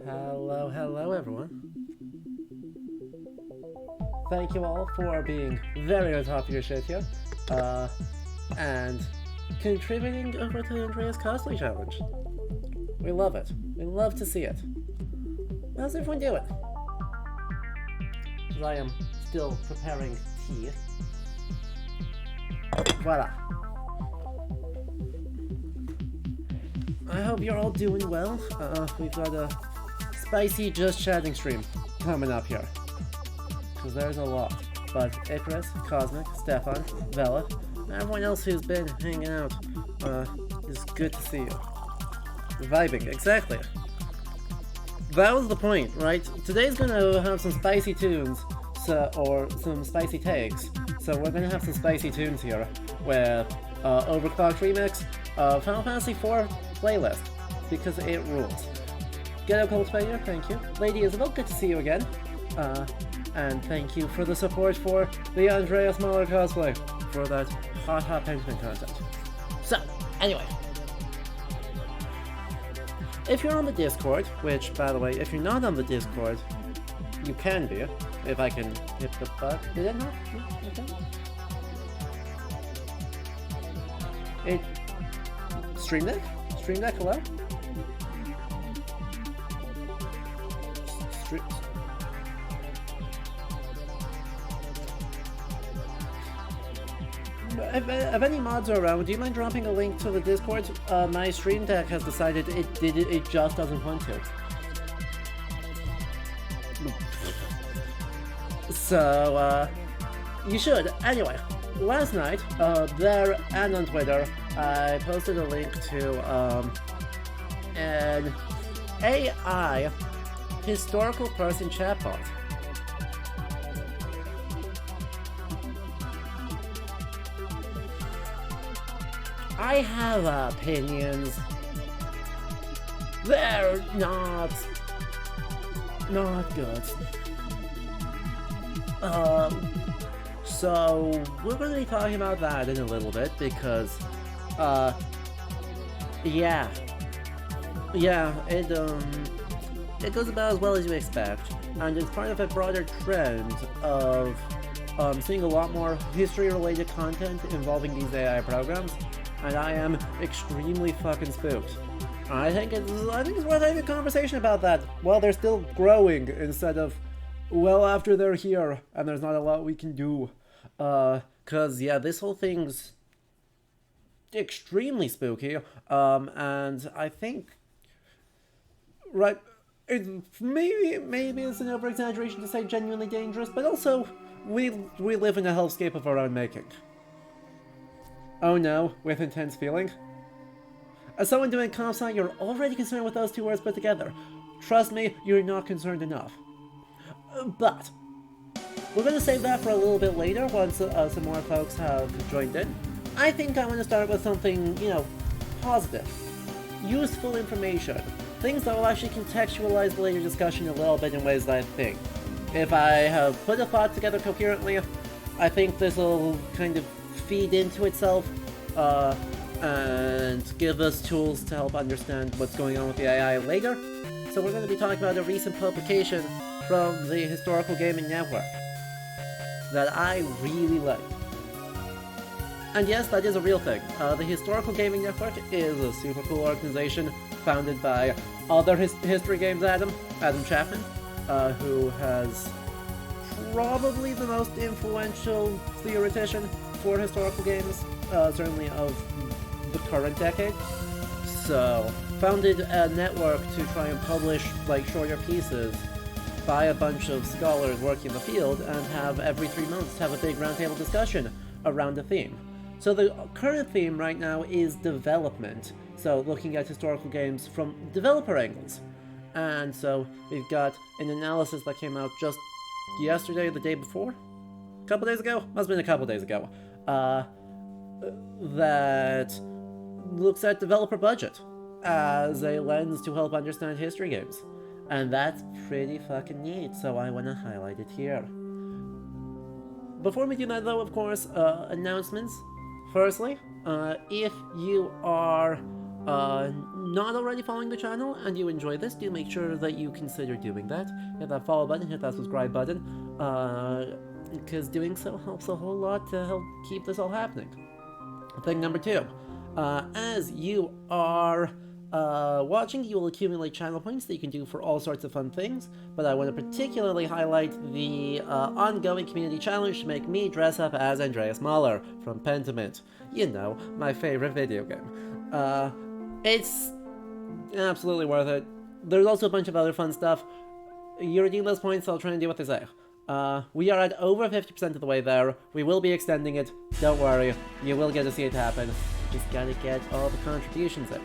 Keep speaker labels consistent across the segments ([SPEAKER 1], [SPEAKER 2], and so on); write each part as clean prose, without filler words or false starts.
[SPEAKER 1] Hello, hello everyone. Thank you all for being very on top of your shit here, and contributing over to the Andreas Cosplay Challenge. We love it. We love to see it. How's everyone doing? As I am still preparing tea. Voila. I hope you're all doing well. We've got a spicy Just Chatting stream coming up here. Because there's a lot. But Icarus, Cosmic, Stefan, Vela, and everyone else who's been hanging out, is good to see you. Vibing, exactly. That was the point, right? Today's gonna have some spicy tunes, or some spicy takes. So we're gonna have some spicy tunes here, with Overclocked Remix, Final Fantasy IV playlist, because it rules. Ghetto Coldplayer, thank you. Lady Isabel, good to see you again. And thank you for the support for the Andreas Mahler cosplay, for that hot Pentiment content. So, anyway. If you're on the Discord, which, by the way, if you're not on the Discord, you can be, if I can hit the button. Did it not? Okay. Stream Deck? Stream Deck, hello? If any mods are around, do you mind dropping a link to the Discord? My Stream Deck has decided it just doesn't want to. So, you should. Anyway, last night, there and on Twitter, I posted a link to an AI historical person chatbot. I have opinions. They're not good. So we're going to be talking about that in a little bit because, yeah, it goes about as well as you expect, and it's part of a broader trend of seeing a lot more history-related content involving these AI programs. And I am extremely fucking spooked. I think it's worth having a conversation about that while they're still growing, instead of well after they're here and there's not a lot we can do. Cause yeah, this whole thing's extremely spooky. And I think, right, maybe it's an over-exaggeration to say genuinely dangerous, but also we live in a hellscape of our own making. Oh no, with intense feeling? As someone doing comp sci, you're already concerned with those two words put together. Trust me, you're not concerned enough. But we're going to save that for a little bit later once some more folks have joined in. I think I want to start with something, positive. Useful information. Things that will actually contextualize the later discussion a little bit in ways that I think. If I have put a thought together coherently, I think this will kind of feed into itself and give us tools to help understand what's going on with the AI later. So we're going to be talking about a recent publication from the Historical Gaming Network that I really like. And yes, that is a real thing. The Historical Gaming Network is a super cool organization founded by other history games Adam Chapman, who has probably the most influential theoretician for historical games, certainly of the current decade. So, founded a network to try and publish shorter pieces by a bunch of scholars working in the field, and have every 3 months have a big roundtable discussion around a theme. So the current theme right now is development. So looking at historical games from developer angles. And so we've got an analysis that came out just yesterday, the day before? A couple days ago? Must have been a couple days ago. That looks at developer budget as a lens to help understand history games. And that's pretty fucking neat, so I want to highlight it here. Before we do that though, of course, announcements. Firstly, if you are not already following the channel and you enjoy this, do make sure that you consider doing that. Hit that follow button, hit that subscribe button, because doing so helps a whole lot to help keep this all happening. Thing number 2, as you are watching, you will accumulate channel points that you can do for all sorts of fun things, but I want to particularly highlight the ongoing community challenge to make me dress up as Andreas Mahler from Pentiment. You know, my favorite video game. It's absolutely worth it. There's also a bunch of other fun stuff. You redeem those points, I'll try and do what they say. We are at over 50% of the way there. We will be extending it. Don't worry. You will get to see it happen. Just gotta get all the contributions in.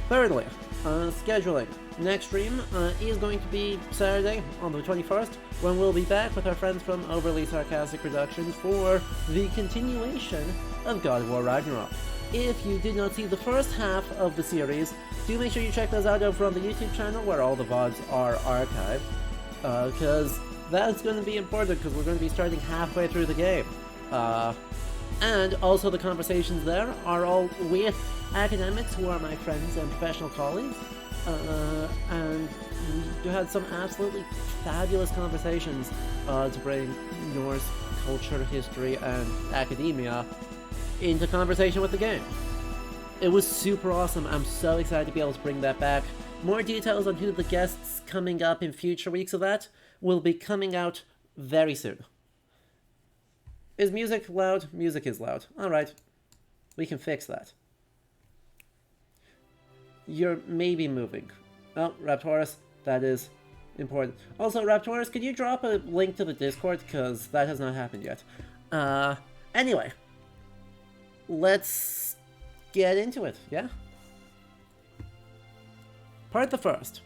[SPEAKER 1] Thirdly, scheduling. Next stream is going to be Saturday on the 21st, when we'll be back with our friends from Overly Sarcastic Productions for the continuation of God of War Ragnarok. If you did not see the first half of the series, do make sure you check those out over on the YouTube channel where all the VODs are archived, because that's going to be important because we're going to be starting halfway through the game. And also the conversations there are all with academics who are my friends and professional colleagues, and we had some absolutely fabulous conversations to bring Norse culture, history, and academia into conversation with the game. It was super awesome. I'm so excited to be able to bring that back. More details on who the guests coming up in future weeks of that will be coming out very soon. Is music loud? Music is loud. Alright. We can fix that. You're maybe moving. Oh, Raptorus, that is important. Also, Raptorus, could you drop a link to the Discord? Because that has not happened yet. Anyway. Let's get into it, yeah? Part the first.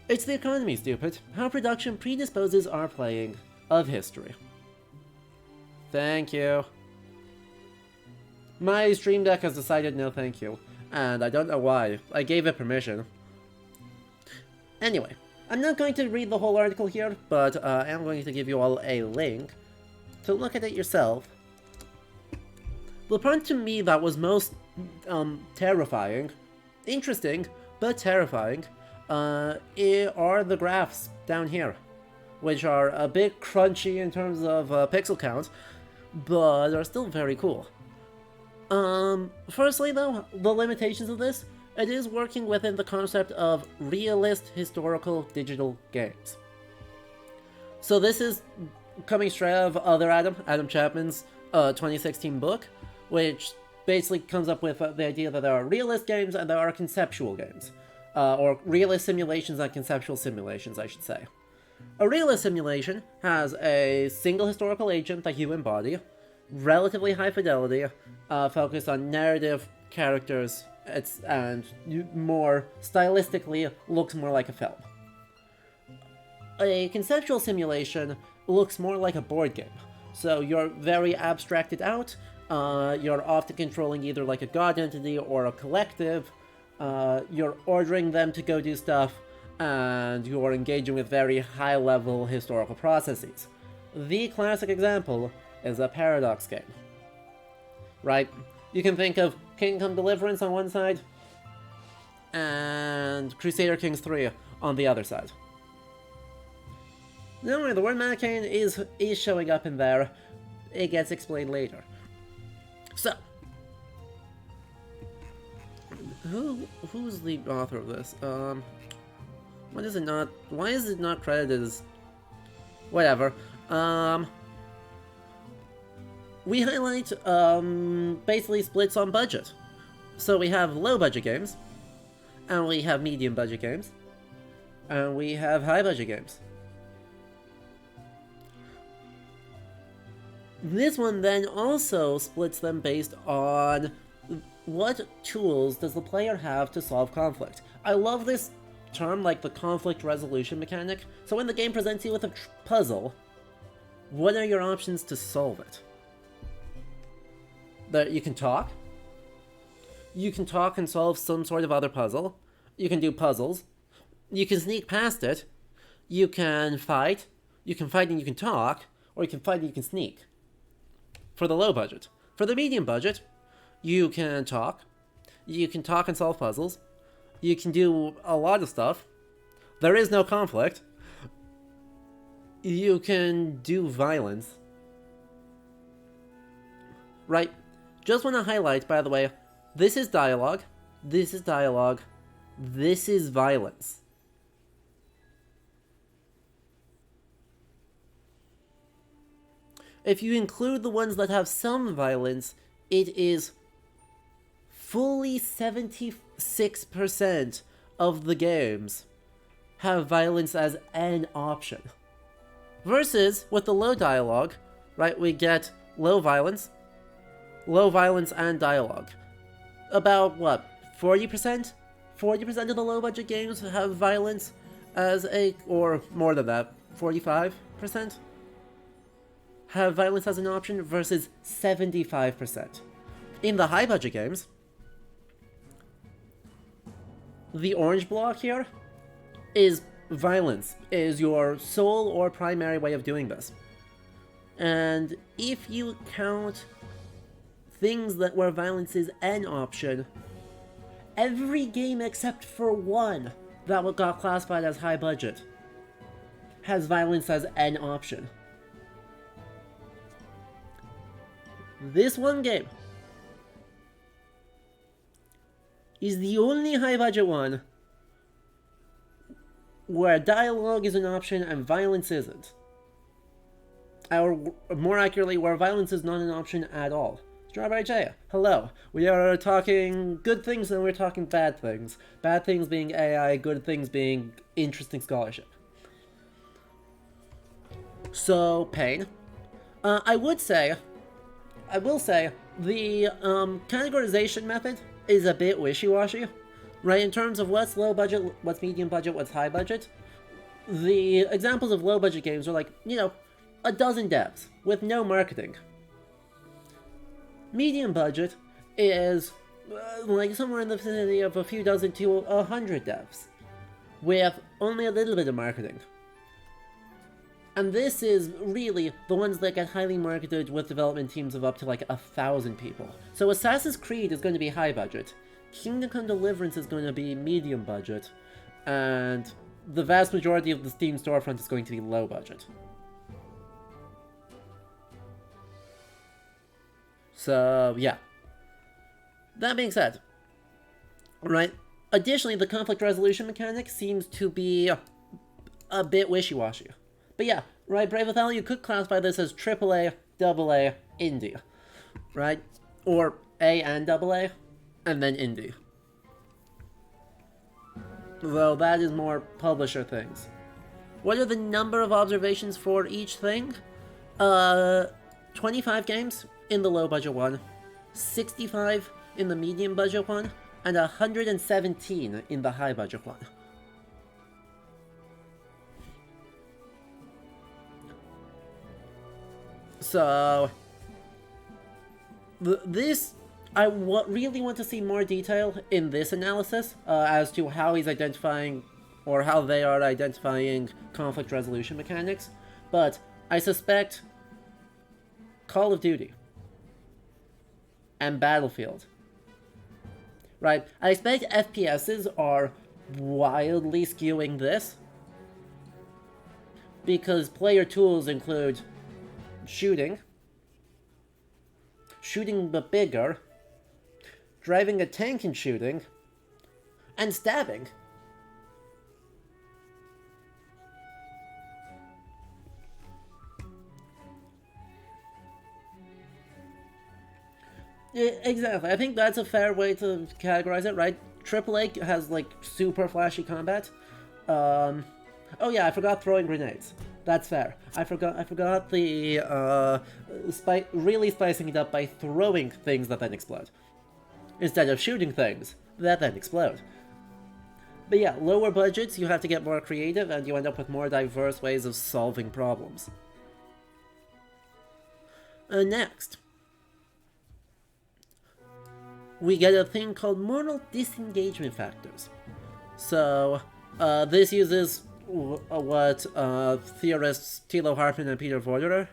[SPEAKER 1] It's the economy, stupid. How production predisposes our playing of history. Thank you. My Stream Deck has decided no thank you, and I don't know why. I gave it permission. Anyway, I'm not going to read the whole article here, but I am going to give you all a link to look at it yourself. The part to me that was most terrifying, interesting, but terrifying, are the graphs down here, which are a bit crunchy in terms of pixel count, but are still very cool. Firstly though, the limitations of this, it is working within the concept of realist historical digital games. So this is coming straight out of other Adam Chapman's 2016 book, which basically comes up with the idea that there are realist games and there are conceptual games. Or realist simulations and conceptual simulations, I should say. A realist simulation has a single historical agent that you embody, relatively high fidelity, focused on narrative, characters, and more stylistically looks more like a film. A conceptual simulation looks more like a board game. So you're very abstracted out, you're often controlling either like a god entity or a collective, you're ordering them to go do stuff, and you're engaging with very high-level historical processes. The classic example is a Paradox game. Right? You can think of Kingdom Deliverance on one side, and Crusader Kings 3 on the other side. Don't worry, the word Mannequin is showing up in there. It gets explained later. So, who's the author of this? Why is it not credited as... Whatever. We highlight, basically splits on budget. So we have low budget games, and we have medium budget games, and we have high budget games. This one then also splits them based on what tools does the player have to solve conflict. I love this term, like the conflict resolution mechanic. So when the game presents you with a puzzle, what are your options to solve it? That you can talk. You can talk and solve some sort of other puzzle. You can do puzzles. You can sneak past it. You can fight. You can fight and you can talk. Or you can fight and you can sneak. for the low budget. For the medium budget, you can talk and solve puzzles, you can do a lot of stuff, there is no conflict, you can do violence. Right, just want to highlight, by the way, this is dialogue, this is violence. If you include the ones that have some violence, it is fully 76% of the games have violence as an option. Versus, with the low dialogue, right, we get low violence and dialogue. About, what, 40%? 40% of the low-budget games have violence as a, or more than that, 45%? Have violence as an option versus 75%. In the high-budget games, the orange block here is violence, is your sole or primary way of doing this. And if you count things that where violence is an option, every game except for one that got classified as high budget has violence as an option. This one game is the only high budget one where dialogue is an option and violence isn't. Or more accurately, where violence is not an option at all. Strawberry Jaya, hello. We are talking good things and we're talking bad things. Bad things being AI, good things being interesting scholarship. So, Pain. I will say, the categorization method is a bit wishy-washy, right? In terms of what's low budget, what's medium budget, what's high budget. The examples of low budget games are like, you know, a dozen devs with no marketing. Medium budget is like somewhere in the vicinity of a few dozen to 100 devs with only a little bit of marketing. And this is really the ones that get highly marketed with development teams of up to like 1,000 people. So Assassin's Creed is going to be high budget, Kingdom Come Deliverance is going to be medium budget, and the vast majority of the Steam storefront is going to be low budget. So, yeah. That being said, right, additionally, the conflict resolution mechanic seems to be a bit wishy-washy. But yeah, right, Brave Othello, you could classify this as AAA, AA, indie, right? Or A and AA, and then indie. Though that is more publisher things. What are the number of observations for each thing? 25 games in the low budget one, 65 in the medium budget one, and 117 in the high budget one. So, I really want to see more detail in this analysis as to how he's identifying, or how they are identifying conflict resolution mechanics, but I suspect Call of Duty and Battlefield. Right, I expect FPSs are wildly skewing this, because player tools include shooting but bigger, driving a tank and shooting, and stabbing. Yeah, exactly. I think that's a fair way to categorize it, right? AAA has, like, super flashy combat. Oh yeah, I forgot throwing grenades. That's fair. I forgot the, really spicing it up by throwing things that then explode, instead of shooting things that then explode. But yeah, lower budgets, you have to get more creative, and you end up with more diverse ways of solving problems. Next, we get a thing called moral disengagement factors. So, this uses what theorists Thilo Hartmann and Peter Voderer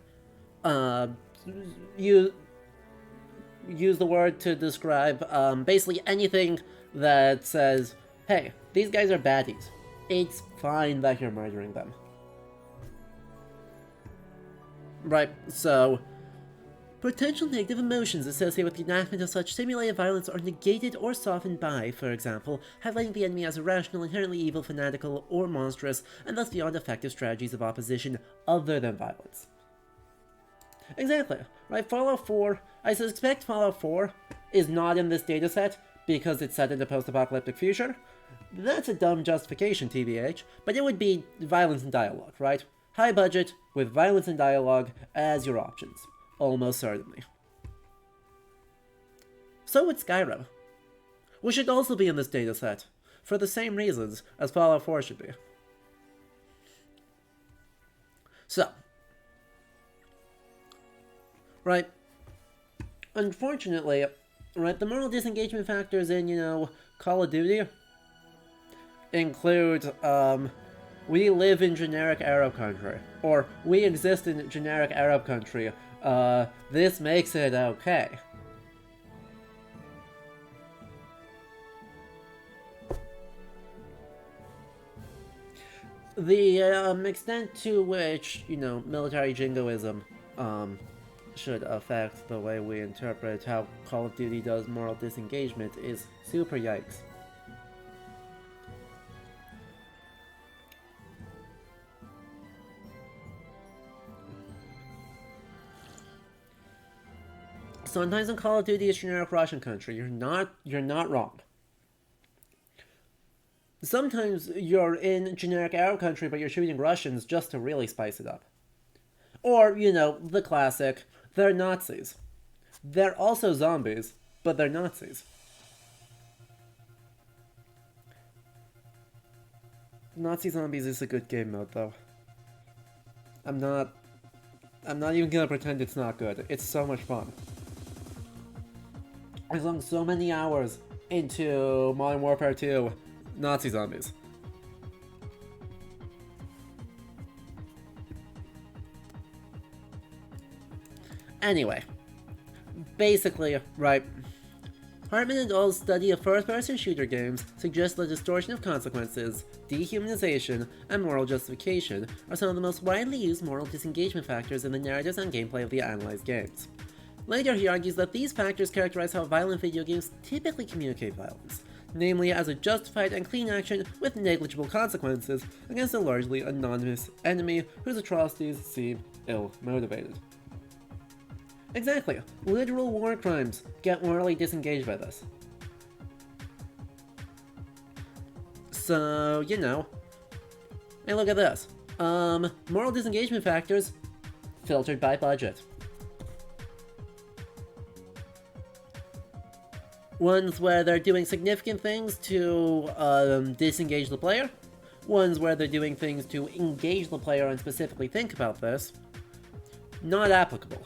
[SPEAKER 1] use the word to describe basically anything that says, hey, these guys are baddies. It's fine that you're murdering them. Right, so potential negative emotions associated with the enactment of such simulated violence are negated or softened by, for example, highlighting the enemy as irrational, inherently evil, fanatical, or monstrous, and thus beyond effective strategies of opposition other than violence. Exactly, right? Fallout 4, I suspect Fallout 4 is not in this dataset because it's set in a post-apocalyptic future. That's a dumb justification, TBH, but it would be violence and dialogue, right? High budget with violence and dialogue as your options. Almost certainly. So would Skyrim, which should also be in this dataset, for the same reasons as Fallout 4 should be. So, right, unfortunately, right, the moral disengagement factors in, Call of Duty include, we live in generic Arab country, or we exist in generic Arab country. This makes it okay. The extent to which, military jingoism should affect the way we interpret how Call of Duty does moral disengagement is super yikes. Sometimes in Call of Duty it's generic Russian country. You're not wrong. Sometimes you're in generic Arab country, but you're shooting Russians just to really spice it up. Or, the classic, they're Nazis. They're also zombies, but they're Nazis. Nazi Zombies is a good game mode, though. I'm not even gonna pretend it's not good. It's so much fun. I sunk so many hours into Modern Warfare 2 Nazi Zombies. Anyway, basically, right, Hartman and All's study of first-person shooter games suggests the distortion of consequences, dehumanization, and moral justification are some of the most widely used moral disengagement factors in the narratives and gameplay of the analyzed games. Later, he argues that these factors characterize how violent video games typically communicate violence, namely as a justified and clean action with negligible consequences against a largely anonymous enemy whose atrocities seem ill-motivated. Exactly, literal war crimes get morally disengaged by this. So, hey, look at this. Moral disengagement factors filtered by budget. Ones where they're doing significant things to disengage the player. Ones where they're doing things to engage the player and specifically think about this. Not applicable.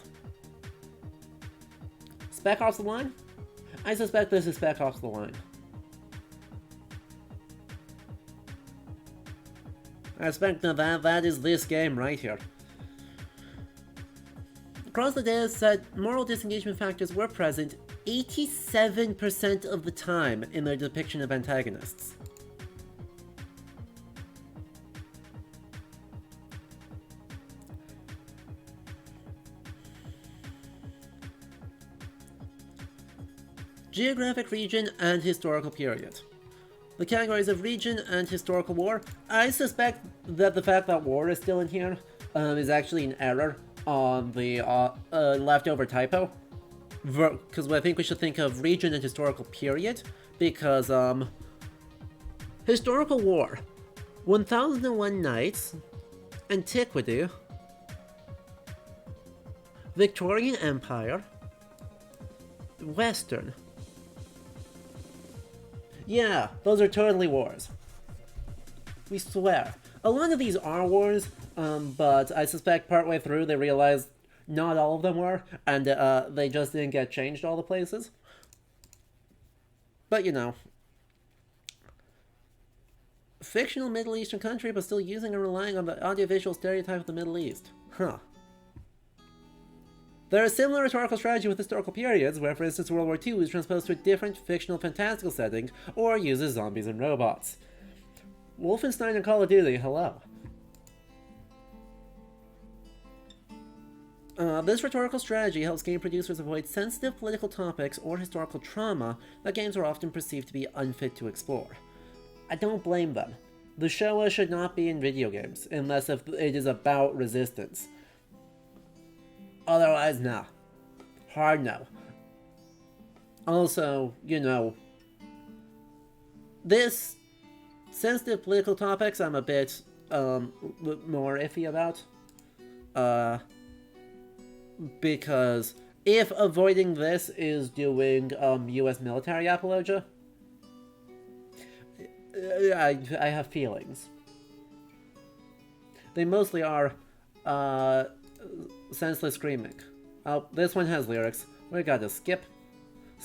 [SPEAKER 1] Spec Ops The Line? I suspect this is Spec Ops The Line. I suspect that is this game right here. Across the data set, moral disengagement factors were present 87% of the time in their depiction of antagonists. Geographic region and historical period. The categories of region and historical war, I suspect that the fact that war is still in here is actually an error on the leftover typo. Because I think we should think of region and historical period, because historical war, 1001 Nights, Antiquity, Victorian Empire, Western. Yeah, those are totally wars. We swear. A lot of these are wars, but I suspect partway through they realized not all of them were, and they just didn't get changed all the places. But fictional Middle Eastern country, but still using and relying on the audiovisual stereotype of the Middle East. Huh. There is similar rhetorical strategy with historical periods, where for instance World War II is transposed to a different fictional fantastical setting, or uses zombies and robots. Wolfenstein and Call of Duty, hello. This rhetorical strategy helps game producers avoid sensitive political topics or historical trauma that games are often perceived to be unfit to explore. I don't blame them. The Showa should not be in video games, unless if it is about resistance. Otherwise, nah. Hard no. Also, you know, this sensitive political topics I'm a bit more iffy about. Because if avoiding this is doing US military apologia, I have feelings. They mostly are senseless screaming. Oh, this one has lyrics. We gotta skip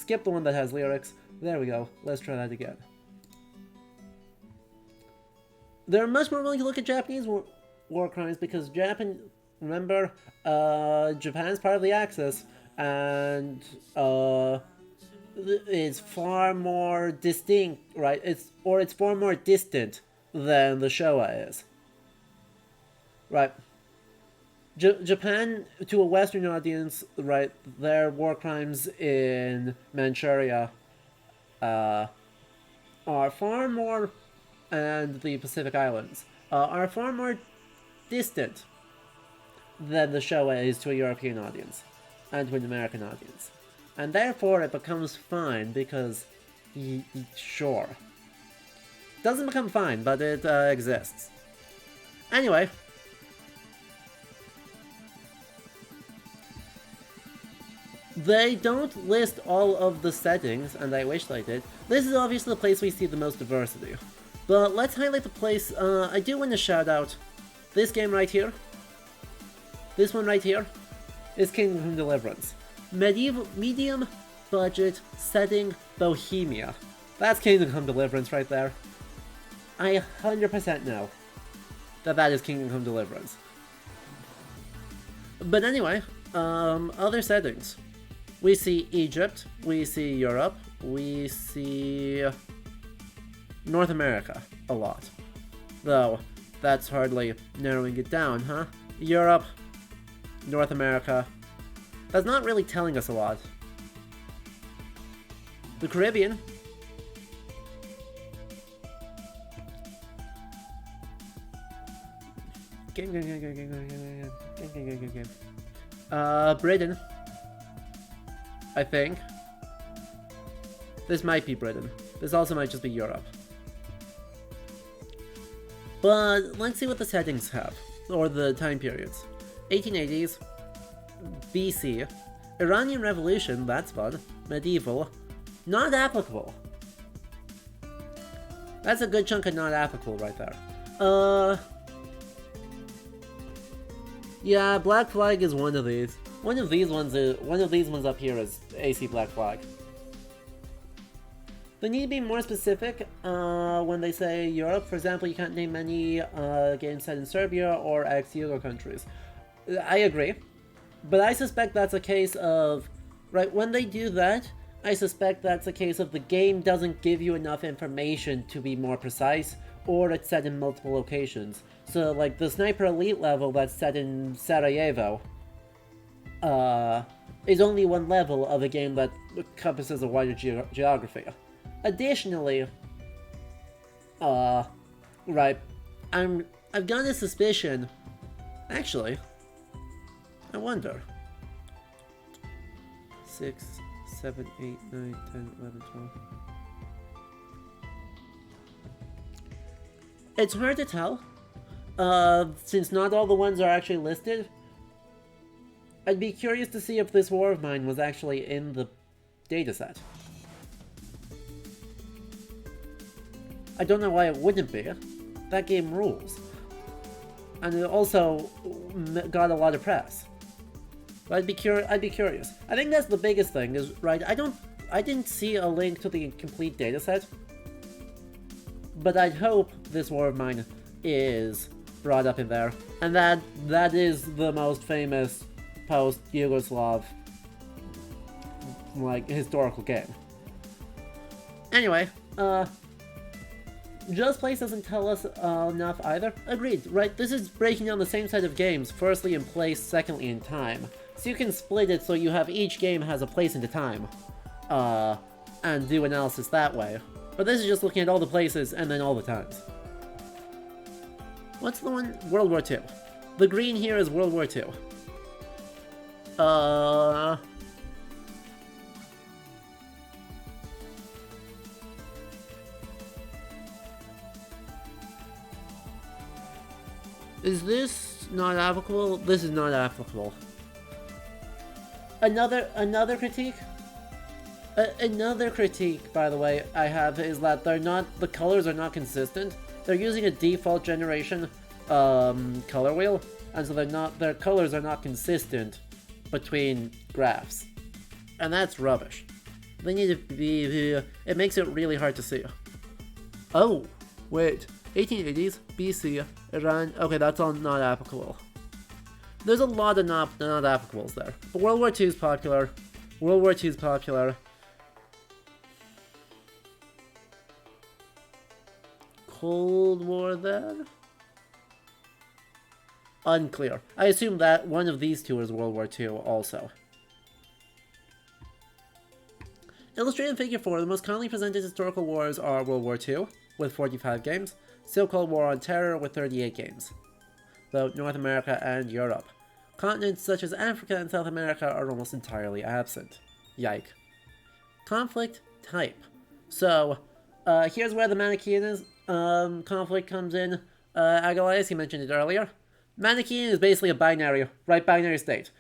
[SPEAKER 1] the one that has lyrics. There we go. Let's try that again. They're much more willing to look at Japanese war crimes because remember, Japan's part of the Axis, and it's far more distinct, right? It's far more distant than the Showa is, right? Japan, to a Western audience, right? Their war crimes in Manchuria are far more, and the Pacific Islands are far more distant than the Showa is to a European audience and to an American audience. And therefore it becomes fine because, sure. Doesn't become fine, but it exists. Anyway. They don't list all of the settings, and I wish they did. This is obviously the place we see the most diversity. But let's highlight the place. I do want to shout out this game right here. This one right here is Kingdom Come Deliverance. Medium budget setting Bohemia. That's Kingdom Come Deliverance right there. I 100% know that is Kingdom Come Deliverance. But anyway, other settings. We see Egypt, we see Europe, we see North America a lot. Though, that's hardly narrowing it down, huh? Europe, North America. That's not really telling us a lot. The Caribbean. Britain. I think. This might be Britain. This also might just be Europe. But let's see what the settings have, or the time periods. 1880s, BC, Iranian Revolution, that's fun, medieval, not applicable. That's a good chunk of not applicable right there. Yeah, Black Flag is one of these. One of these ones up here is AC Black Flag. They need to be more specific when they say Europe. For example, you can't name any games set in Serbia or ex-Yugo countries. I agree. But I suspect that's a case of... Right, when they do that, I suspect that's a case of the game doesn't give you enough information to be more precise, or it's set in multiple locations. So, like, the Sniper Elite level that's set in Sarajevo is only one level of a game that encompasses a wider geography. Additionally, right, I've got a suspicion, actually, I wonder, 6, 7, 8, 9, 10, 11, 12. It's hard to tell, since not all the ones are actually listed. I'd be curious to see if this War of Mine was actually in the dataset. I don't know why it wouldn't be. That game rules. And it also got a lot of press. But I'd be curious. I think that's the biggest thing, is, right, I didn't see a link to the complete dataset. But I'd hope this War of Mine is brought up in there. And that is the most famous post-Yugoslav, like, historical game. Anyway, Just Place doesn't tell us enough either. Agreed, right? This is breaking down the same set of games, firstly in place, secondly in time. So you can split it so you have each game has a place into time, and do analysis that way. But this is just looking at all the places and then all the times. What's the one? World War II. The green here is World War II. Is this not applicable? This is not applicable. Another critique? Another critique, by the way, I have is that the colors are not consistent. They're using a default generation color wheel, and so their colors are not consistent between graphs. And that's rubbish. They need to be, it makes it really hard to see. Oh, wait. 1880s, BC, Iran, okay, that's all not applicable. There's a lot of not applicables there. But World War II is popular. World War II is popular. Cold War then? Unclear. I assume that one of these two is World War II also. Illustrated figure 4, the most commonly presented historical wars are World War II, with 45 games, so-called War on Terror with 38 games, though North America and Europe. Continents such as Africa and South America are almost entirely absent. Yike. Conflict type. So, here's where the Manichaean conflict comes in. Agalias, you mentioned it earlier. Manichaean is basically a binary state.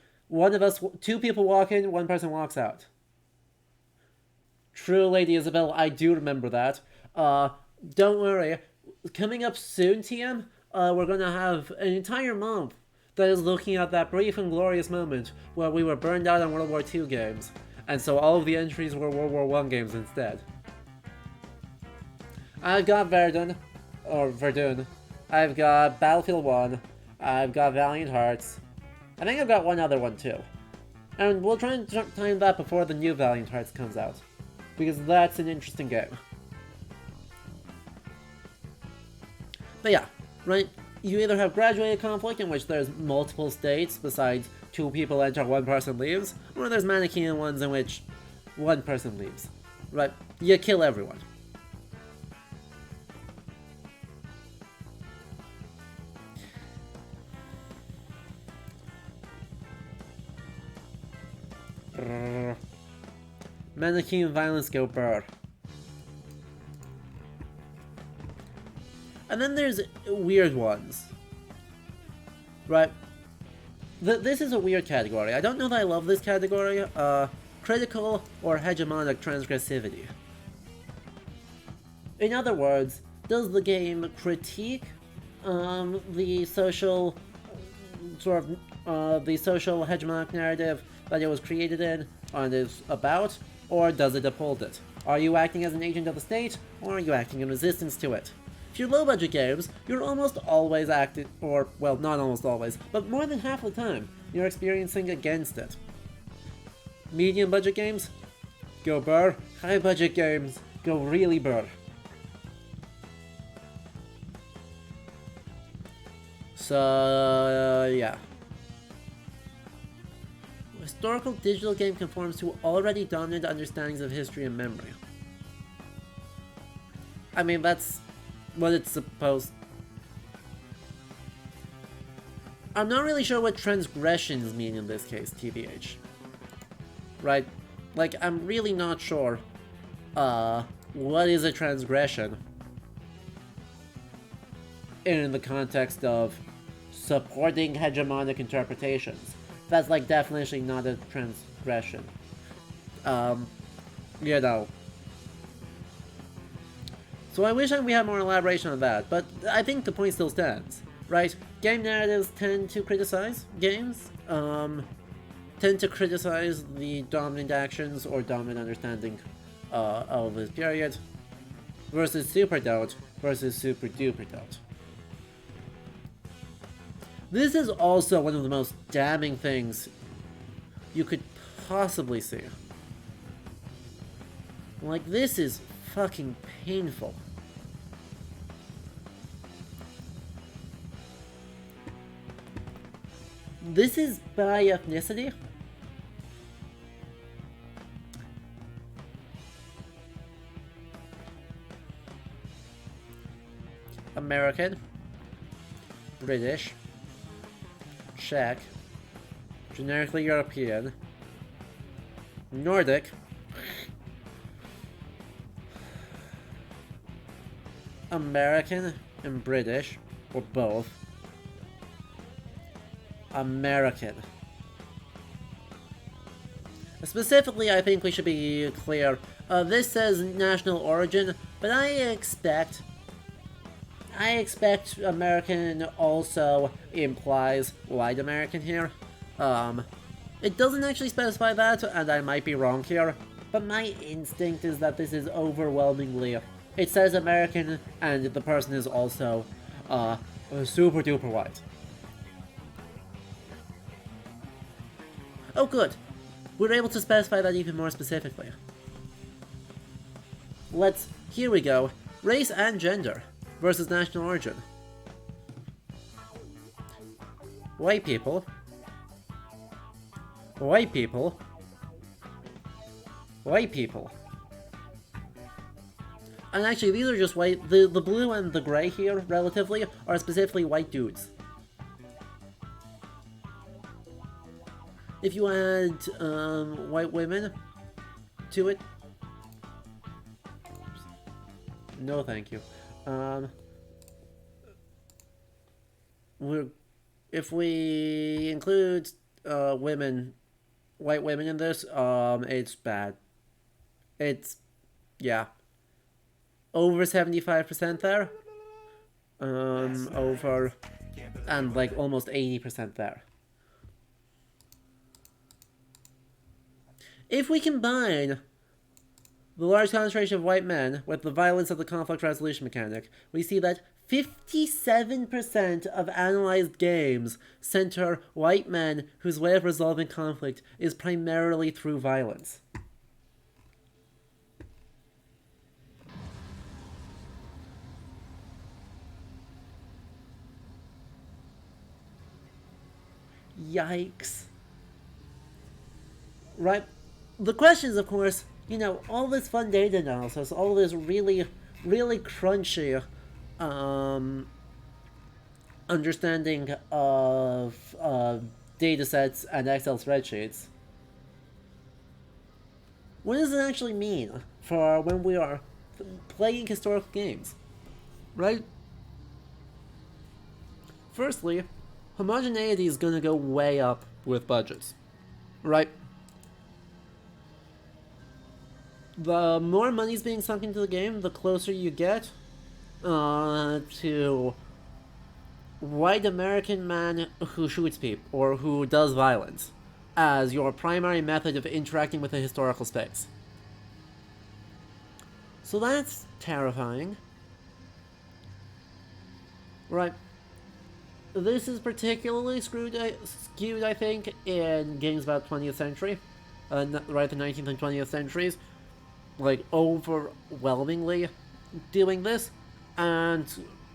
[SPEAKER 1] Two people walk in, one person walks out. True, Lady Isabel, I do remember that. Don't worry. Coming up soon, TM, we're gonna have an entire month that is looking at that brief and glorious moment where we were burned out on World War II games, and so all of the entries were World War I games instead. I've got Verdun. I've got Battlefield 1. I've got Valiant Hearts. I think I've got one other one too. And we'll try and time that before the new Valiant Hearts comes out, because that's an interesting game. But yeah, right? You either have graduated conflict, in which there's multiple states besides two people enter, one person leaves, or there's Manichaean ones in which one person leaves. Right? You kill everyone. Manichaean violence go burr. And then there's weird ones. Right? This is a weird category. I don't know that I love this category. Critical or hegemonic transgressivity. In other words, does the game critique the social the social hegemonic narrative that it was created in and is about, or does it uphold it? Are you acting as an agent of the state, or are you acting in resistance to it? If you're low-budget games, you're almost always acting, or, well, not almost always, but more than half the time, you're experiencing against it. Medium-budget games? Go burr. High-budget games? Go really burr. So, yeah. Historical digital game conforms to already dominant understandings of history and memory. I mean, that's what it's supposed... I'm not really sure what transgressions mean in this case, TBH. Right? Like, I'm really not sure, what is a transgression in the context of supporting hegemonic interpretations. That's, like, definitely not a transgression. You know. So I wish we had more elaboration on that, but I think the point still stands, right? Game narratives tend to criticize games, tend to criticize the dominant actions or dominant understanding of this period, versus super don't, versus super duper don't. This is also one of the most damning things you could possibly see. Like, this is fucking painful. This is by ethnicity. American, British, Czech, generically European, Nordic, American and British, or both, American. Specifically, I think we should be clear. This says national origin, but I expect American also implies white American here. It doesn't actually specify that, and I might be wrong here, but my instinct is that this is overwhelmingly... It says American, and the person is also, super duper white. Oh good, we're able to specify that even more specifically. Here we go, race and gender versus national origin. White people. White people. White people. And actually, these are just white. The blue and the gray here, relatively, are specifically white dudes. If you add white women to it, no, thank you. If we include white women in this, it's bad. It's, yeah, over 75% there. Over, and like almost 80% there. If we combine the large concentration of white men with the violence of the conflict resolution mechanic, we see that 57% of analyzed games center white men whose way of resolving conflict is primarily through violence. Yikes. Right? The question is, of course, you know, all this fun data analysis, all this really, really crunchy understanding of data sets and Excel spreadsheets. What does it actually mean for when we are playing historical games? Right? Firstly, homogeneity is going to go way up with budgets. Right? The more money's being sunk into the game, the closer you get to white American man who shoots people or who does violence as your primary method of interacting with a historical space. So that's terrifying. Right. This is particularly skewed, I think, in games about 20th century, right, the 19th and 20th centuries. Like, overwhelmingly doing this, and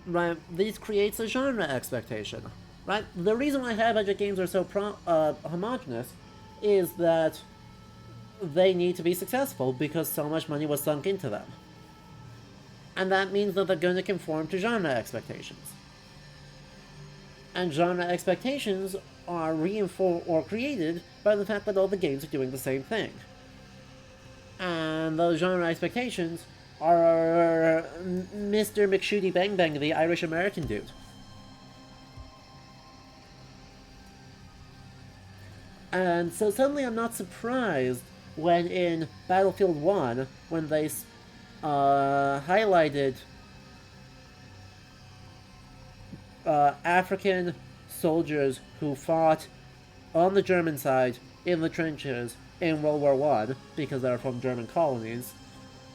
[SPEAKER 1] right, this creates a genre expectation, right? The reason why high-budget games are so homogenous is that they need to be successful because so much money was sunk into them. And that means that they're going to conform to genre expectations. And genre expectations are reinforced or created by the fact that all the games are doing the same thing. And those genre expectations are Mr. McShooty Bang Bang, the Irish-American dude. And so suddenly I'm not surprised when in Battlefield 1, when they highlighted African soldiers who fought on the German side in the trenches in World War I, because they're from German colonies,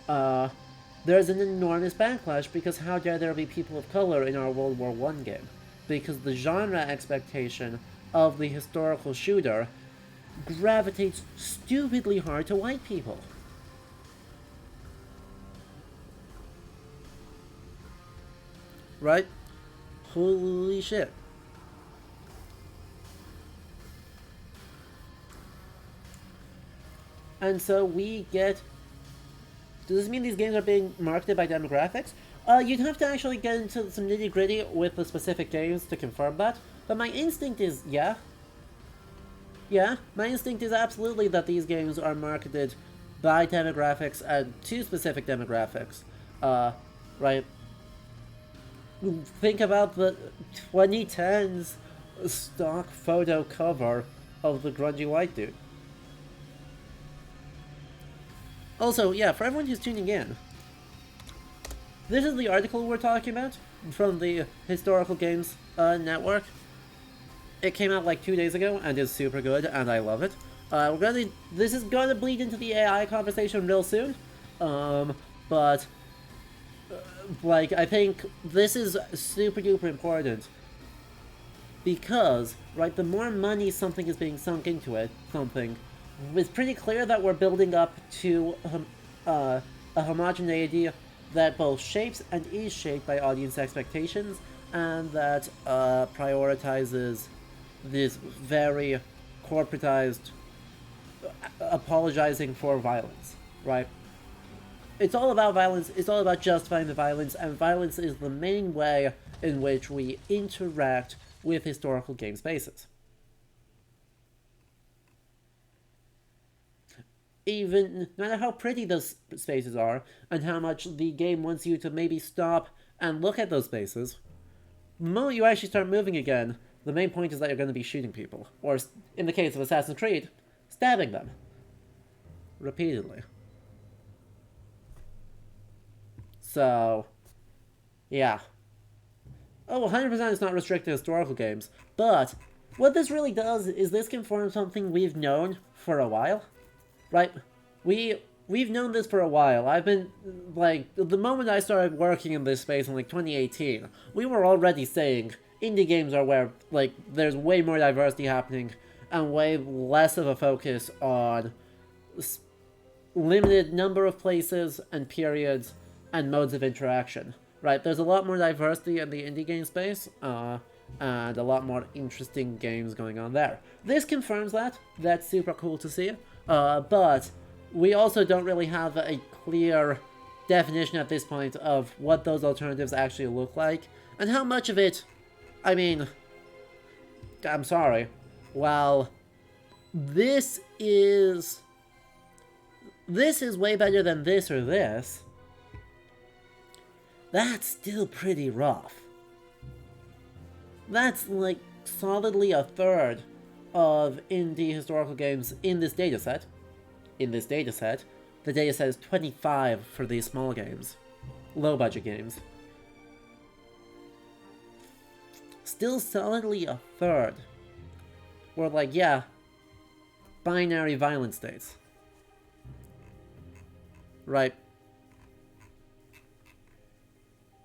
[SPEAKER 1] there's an enormous backlash because how dare there be people of color in our World War I game? Because the genre expectation of the historical shooter gravitates stupidly hard to white people. Right? Holy shit. And so we get... Does this mean these games are being marketed by demographics? You'd have to actually get into some nitty gritty with the specific games to confirm that. But my instinct is, yeah. Yeah, my instinct is absolutely that these games are marketed by demographics and to specific demographics. Right? Think about the 2010s stock photo cover of the grungy white dude. Also, yeah, for everyone who's tuning in, this is the article we're talking about from the Historical Games Network. It came out like 2 days ago and is super good, and I love it. This is gonna bleed into the AI conversation real soon, but like, I think this is super duper important because, right, the more money something is being sunk into it, it's pretty clear that we're building up to a homogeneity that both shapes and is shaped by audience expectations, and that prioritizes this very corporatized apologizing for violence, right? It's all about violence, it's all about justifying the violence, and violence is the main way in which we interact with historical game spaces. Even, no matter how pretty those spaces are, and how much the game wants you to maybe stop and look at those spaces, the moment you actually start moving again, the main point is that you're going to be shooting people. Or, in the case of Assassin's Creed, stabbing them. Repeatedly. So, yeah. Oh, 100% is not restricted to historical games, but what this really does is this confirms something we've known for a while. Right? We've known this for a while. I've been, like, the moment I started working in this space in, like, 2018, we were already saying indie games are where, like, there's way more diversity happening and way less of a focus on limited number of places and periods and modes of interaction. Right? There's a lot more diversity in the indie game space, and a lot more interesting games going on there. This confirms that. That's super cool to see. But we also don't really have a clear definition at this point of what those alternatives actually look like, and how much of it, I mean, I'm sorry, while this is way better than this or this, that's still pretty rough. That's like solidly a third of indie historical games in this dataset. In this dataset, the dataset is 25 for these small games. Low budget games. Still solidly a third. Or like, yeah, binary violent states. Right.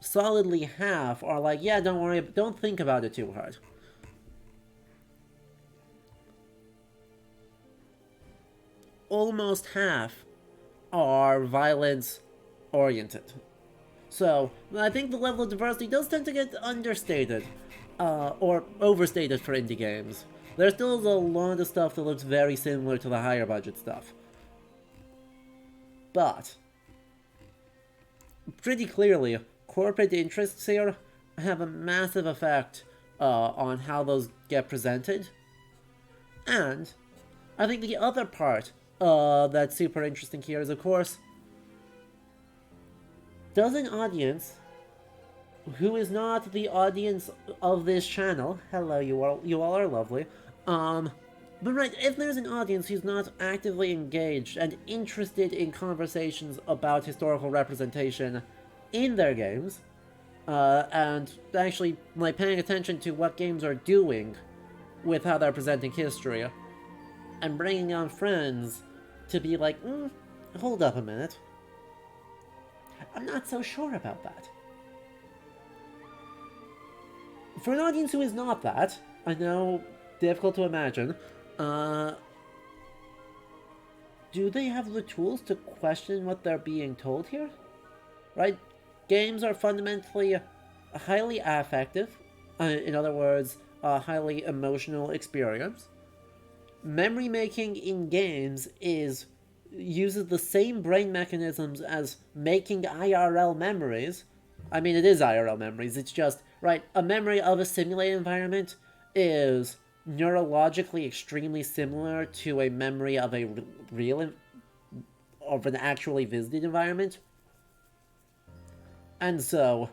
[SPEAKER 1] Solidly half are like, yeah, don't worry, don't think about it too hard. Almost half are violence-oriented. So, I think the level of diversity does tend to get understated, or overstated for indie games. There still is a lot of stuff that looks very similar to the higher budget stuff. But, pretty clearly, corporate interests here have a massive effect on how those get presented. And I think the other part that's super interesting here is, of course, does an audience who is not the audience of this channel, hello, you all are lovely, but right, if there's an audience who's not actively engaged and interested in conversations about historical representation in their games, and actually, like, paying attention to what games are doing with how they're presenting history, and bringing on friends to be like, hold up a minute. I'm not so sure about that. For an audience who is not that, I know, difficult to imagine, do they have the tools to question what they're being told here? Right? Games are fundamentally highly affective, in other words, a highly emotional experience. Memory making in games uses the same brain mechanisms as making IRL memories. I mean, it is IRL memories, it's just, right, a memory of a simulated environment is neurologically extremely similar to a memory of of an actually visited environment. And so,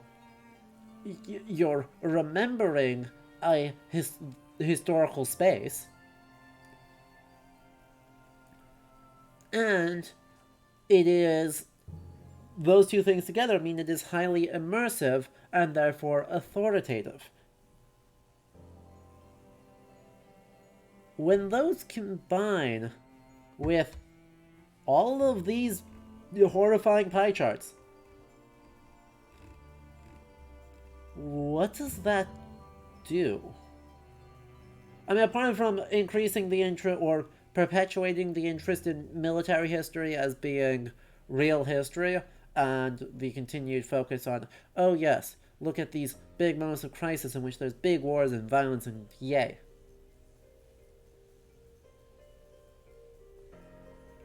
[SPEAKER 1] you're remembering a historical space, and those two things together mean it is highly immersive and therefore authoritative. When those combine with all of these horrifying pie charts, what does that do? I mean, apart from increasing the interest or perpetuating the interest in military history as being real history, and the continued focus on, oh yes, look at these big moments of crisis in which there's big wars and violence and yay.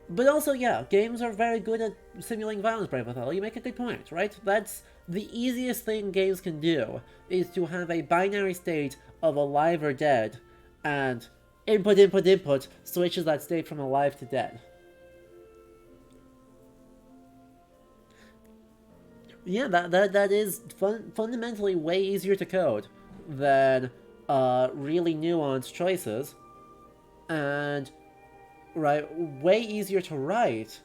[SPEAKER 1] But also, yeah, games are very good at simulating violence, Brave Othello. You make a good point, right? That's the easiest thing games can do, is to have a binary state of alive or dead, and input, input, input switches that state from alive to dead. Yeah, that is fundamentally way easier to code than really nuanced choices, and right, way easier to write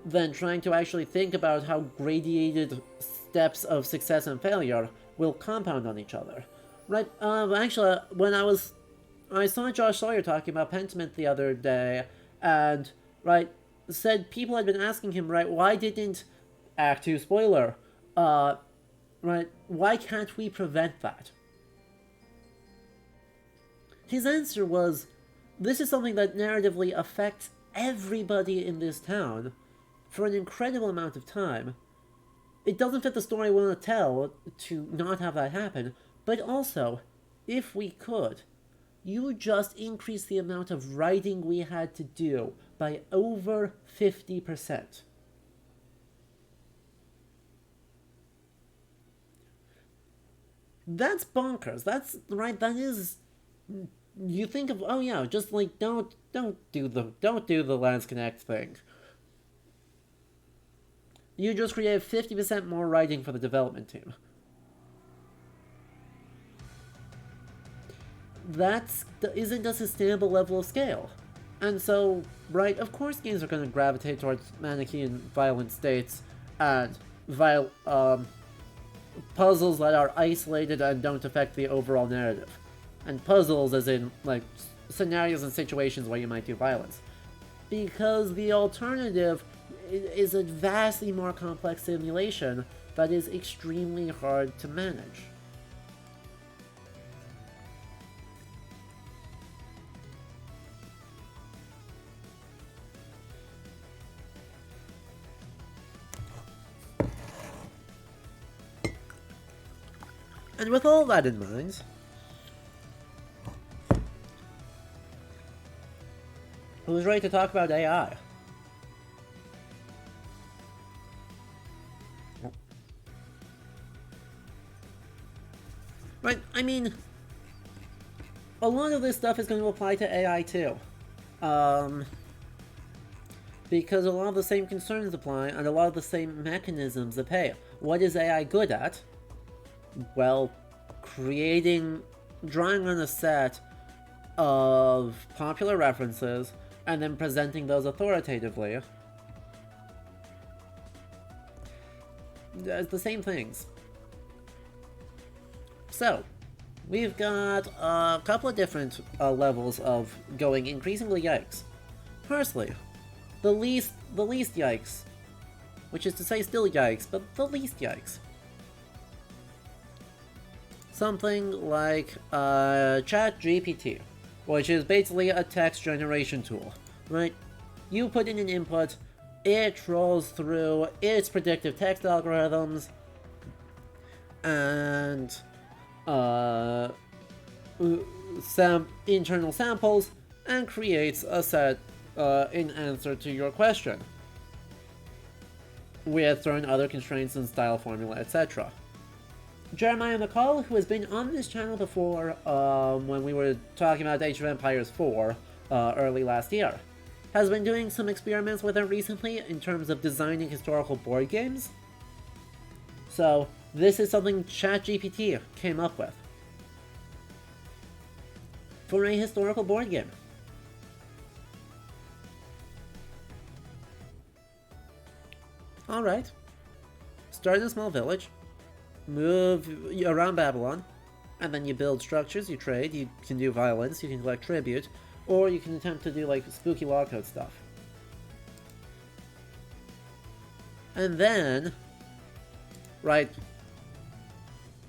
[SPEAKER 1] than trying to actually think about how gradated steps of success and failure will compound on each other. Right, actually, when I saw Josh Sawyer talking about Pentiment the other day, and, right, said people had been asking him, right, why didn't Act 2 spoiler, right, why can't we prevent that? His answer was, this is something that narratively affects everybody in this town for an incredible amount of time. It doesn't fit the story we want to tell to not have that happen, but also, if we could, you would just increase the amount of writing we had to do by over 50%. That's bonkers. That's right. That is. You think of, oh yeah, just like don't do the Lance Connect thing. You just create 50% more writing for the development team. That isn't a sustainable level of scale. And so, right, of course games are going to gravitate towards Manichean violent states and puzzles that are isolated and don't affect the overall narrative. And puzzles as in, like, scenarios and situations where you might do violence. Because the alternative is a vastly more complex simulation that is extremely hard to manage. And with all that in mind, who's ready to talk about AI? Right, I mean, a lot of this stuff is going to apply to AI too. Because a lot of the same concerns apply, and a lot of the same mechanisms of, hey, what is AI good at? Well, drawing on a set of popular references, and then presenting those authoritatively. It's the same things. So, we've got a couple of different levels of going increasingly yikes. Firstly, the least yikes, which is to say still yikes, but the least yikes. Something like Chat GPT, which is basically a text generation tool, right? You put in an input, it trolls through its predictive text algorithms, and some internal samples, and creates a set in answer to your question, with certain other constraints and style formula, etc. Jeremiah McCall, who has been on this channel before when we were talking about Age of Empires 4 early last year, has been doing some experiments with it recently in terms of designing historical board games. So this is something Chat GPT came up with for a historical board game. Alright. Start in a small village. Move around Babylon. And then you build structures, you trade, you can do violence, you can collect tribute. Or you can attempt to do like spooky law code stuff. And then... Right.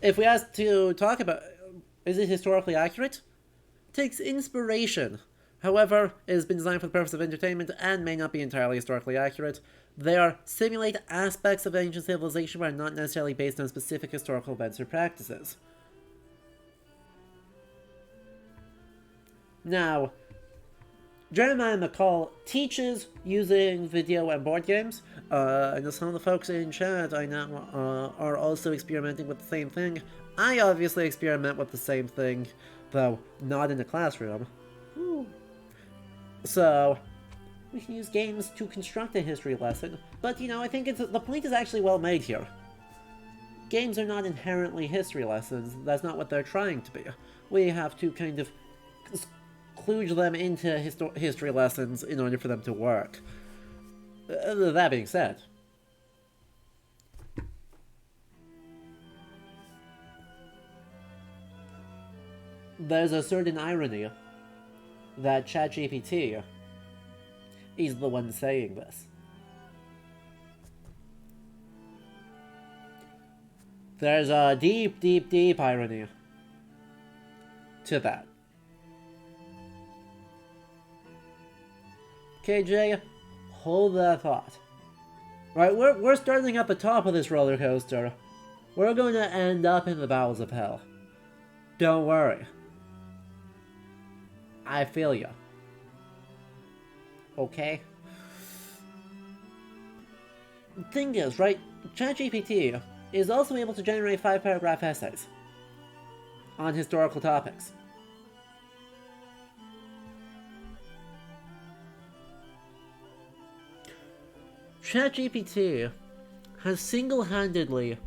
[SPEAKER 1] If we ask to talk about... Is it historically accurate? Takes inspiration. However, it has been designed for the purpose of entertainment and may not be entirely historically accurate. They are simulate aspects of ancient civilization but are not necessarily based on specific historical events or practices. Now, Jeremiah McCall teaches using video and board games. I know some of the folks in chat I know are also experimenting with the same thing. I obviously experiment with the same thing, though not in the classroom. Ooh. So, we can use games to construct a history lesson, but I think the point is actually well made here. Games are not inherently history lessons, that's not what they're trying to be. We have to kind of kludge them into history lessons in order for them to work. That being said, there's a certain irony that ChatGPT is the one saying this. There's a deep, deep, deep irony to that. KJ, hold that thought. Right, we're starting at the top of this roller coaster. We're going to end up in the bowels of hell. Don't worry. I feel ya. Okay? The thing is, right, ChatGPT is also able to generate 5-paragraph essays on historical topics. ChatGPT has single-handedly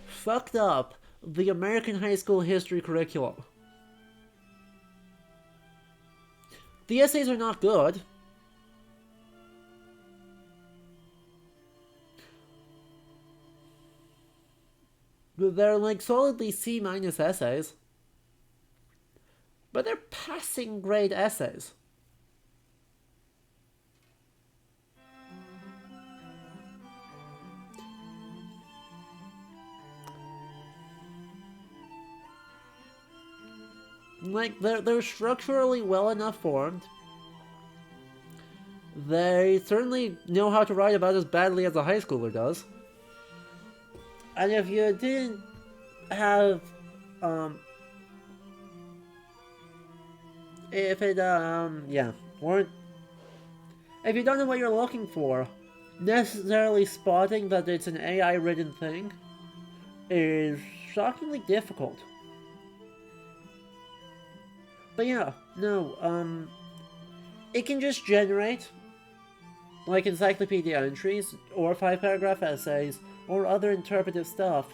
[SPEAKER 1] fucked up the American high school history curriculum. The essays are not good. They're like solidly C- essays. But they're passing grade essays. Like, they're structurally well enough formed. They certainly know how to write about as badly as a high schooler does. And if you didn't have, if you don't know what you're looking for, necessarily spotting that it's an AI-written thing is shockingly difficult. But yeah, no, it can just generate, like, encyclopedia entries, or 5-paragraph essays, or other interpretive stuff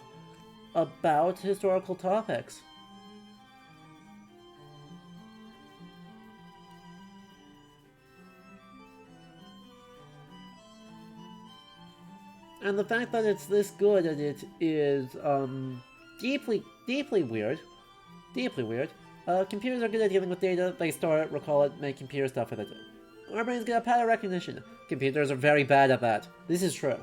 [SPEAKER 1] about historical topics. And the fact that it's this good at it is, deeply, deeply weird. Deeply weird. Computers are good at dealing with data. They store it, recall it, make computer stuff with it. Our brains get a pattern recognition. Computers are very bad at that. This is true.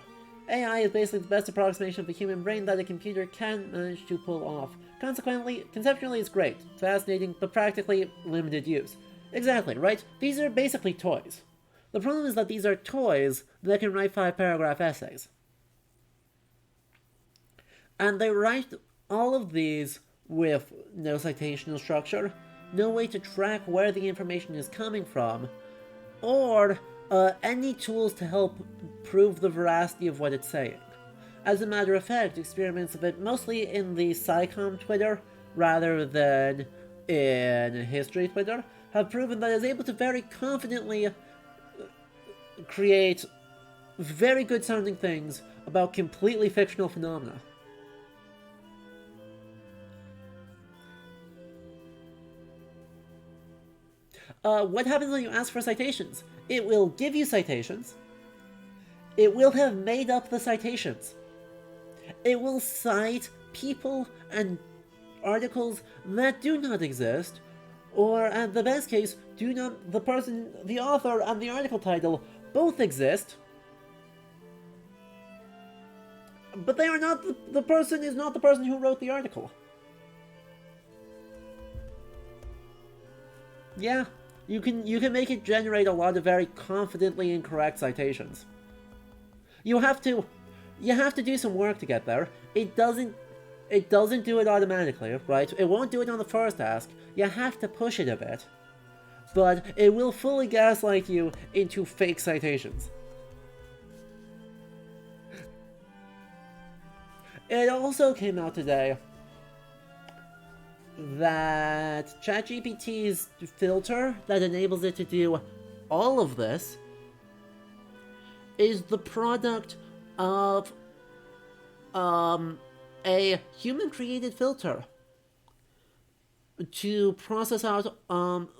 [SPEAKER 1] AI is basically the best approximation of the human brain that a computer can manage to pull off. Consequently, conceptually it's great, fascinating, but practically limited use. Exactly, right? These are basically toys. The problem is that these are toys that can write 5-paragraph essays. And they write all of these with no citational structure, no way to track where the information is coming from, or any tools to help prove the veracity of what it's saying. As a matter of fact, experiments of it mostly in the SciComm Twitter rather than in history Twitter have proven that it's able to very confidently create very good sounding things about completely fictional phenomena. What happens when you ask for citations? It will give you citations. It will have made up the citations. It will cite people and articles that do not exist, or at the best case, do not. The author and the article title both exist, but they are not. The person is not the person who wrote the article. Yeah. You can make it generate a lot of very confidently incorrect citations. You have to do some work to get there. It doesn't do it automatically, right? It won't do it on the first ask. You have to push it a bit. But it will fully gaslight you into fake citations. It also came out today that ChatGPT's filter that enables it to do all of this is the product of a human-created filter to process out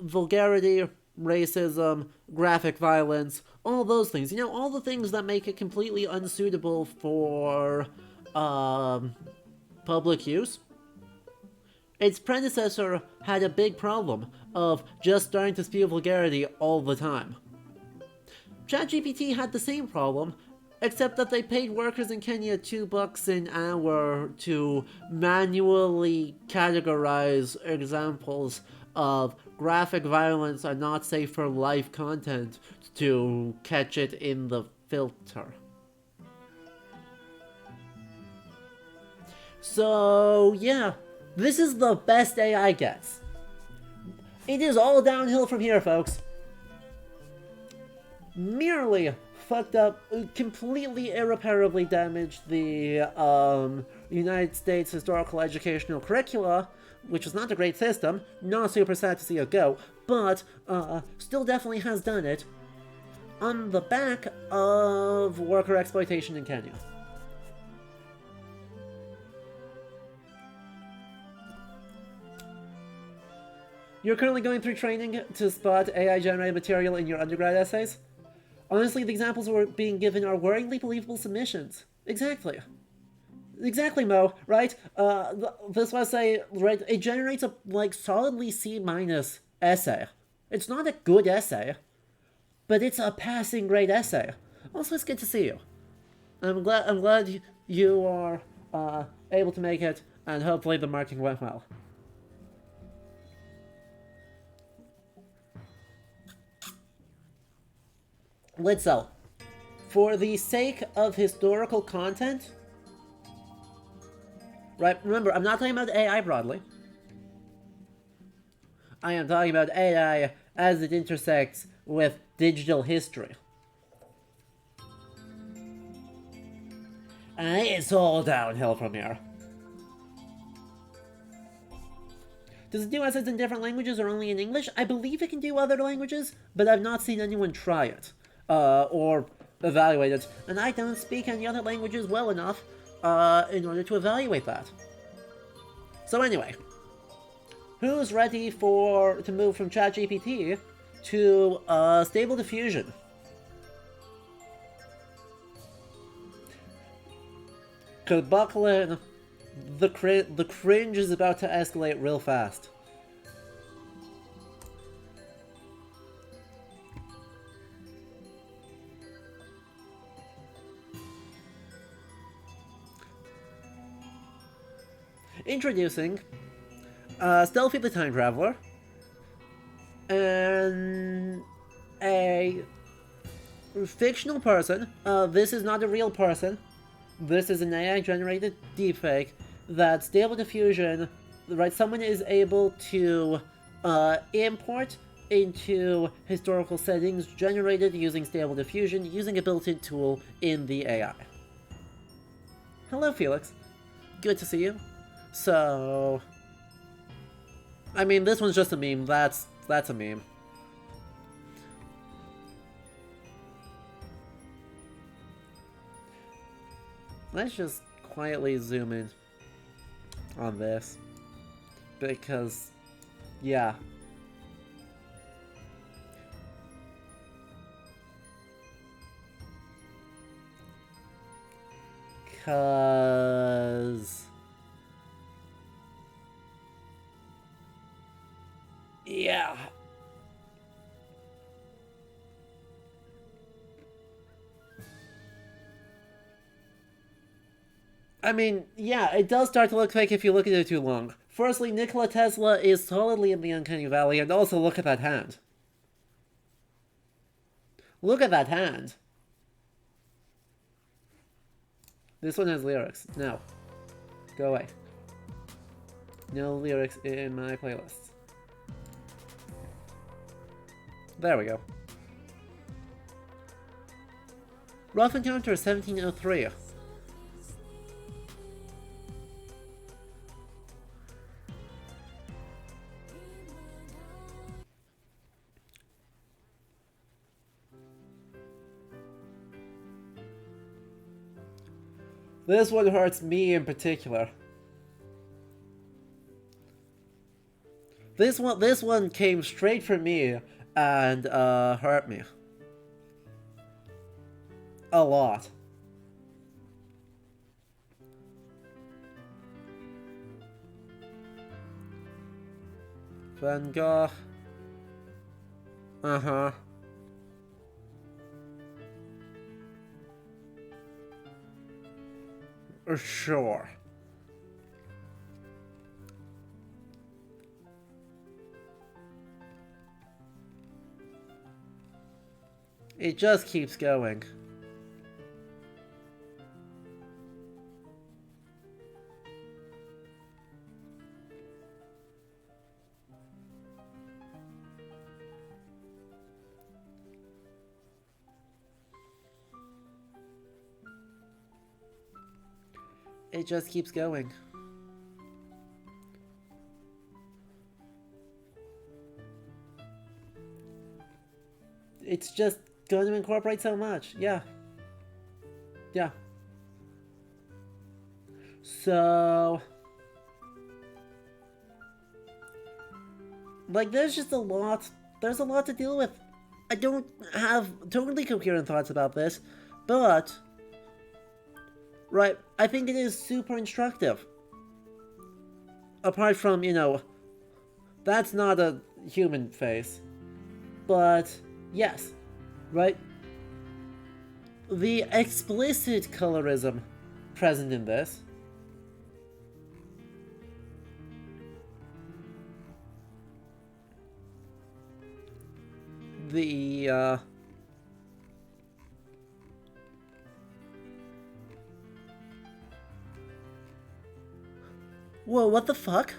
[SPEAKER 1] vulgarity, racism, graphic violence, all those things. You know, all the things that make it completely unsuitable for public use. Its predecessor had a big problem of just starting to spew vulgarity all the time. ChatGPT had the same problem, except that they paid workers in Kenya $2 an hour to manually categorize examples of graphic violence and not safe for life content to catch it in the filter. So, yeah. This is the best AI gets. It is all downhill from here, folks. Merely fucked up, completely irreparably damaged the United States historical educational curricula, which was not a great system, not super sad to see it go, but still definitely has done it on the back of worker exploitation in Kenya. You're currently going through training to spot AI-generated material in your undergrad essays? Honestly, the examples we're being given are worryingly believable submissions. Exactly. Exactly, Mo, right? This essay, right, it generates a, solidly C- essay. It's not a good essay, but it's a passing grade essay. Also, it's good to see you. I'm glad you are able to make it, and hopefully the marking went well. Litzel, for the sake of historical content, right, remember, I'm not talking about AI broadly. I am talking about AI as it intersects with digital history. And it's all downhill from here. Does it do essays in different languages or only in English? I believe it can do other languages, but I've not seen anyone try it. Or evaluate it, and I don't speak any other languages well enough in order to evaluate that. So anyway, who's ready to move from ChatGPT to Stable Diffusion? Cause buckle in, the cringe is about to escalate real fast. Introducing Stealthy the Time Traveler and a fictional person. This is not a real person. This is an AI-generated deepfake that Stable Diffusion, right? Someone is able to import into historical settings generated using Stable Diffusion using a built-in tool in the AI. Hello, Felix. Good to see you. So, I mean, this one's just a meme. That's a meme. Let's just quietly zoom in on this. Because, yeah. Because... yeah. I mean, yeah, it does start to look fake if you look at it too long. Firstly, Nikola Tesla is solidly in the uncanny valley, and also look at that hand. Look at that hand. This one has lyrics. No. Go away. No lyrics in my playlists. There we go. Rough Encounter 1703. This one hurts me in particular. This one came straight for me and hurt me. A lot. Van Gogh. Uh-huh. Sure. It just keeps going. It just keeps going. It's just going to incorporate so much. Yeah. Yeah. So... like, there's just a lot... there's a lot to deal with. I don't have totally coherent thoughts about this, but... right, I think it is super instructive. Apart from, you know, that's not a human face. But, yes, right? The explicit colorism present in this. The, whoa, what the fuck?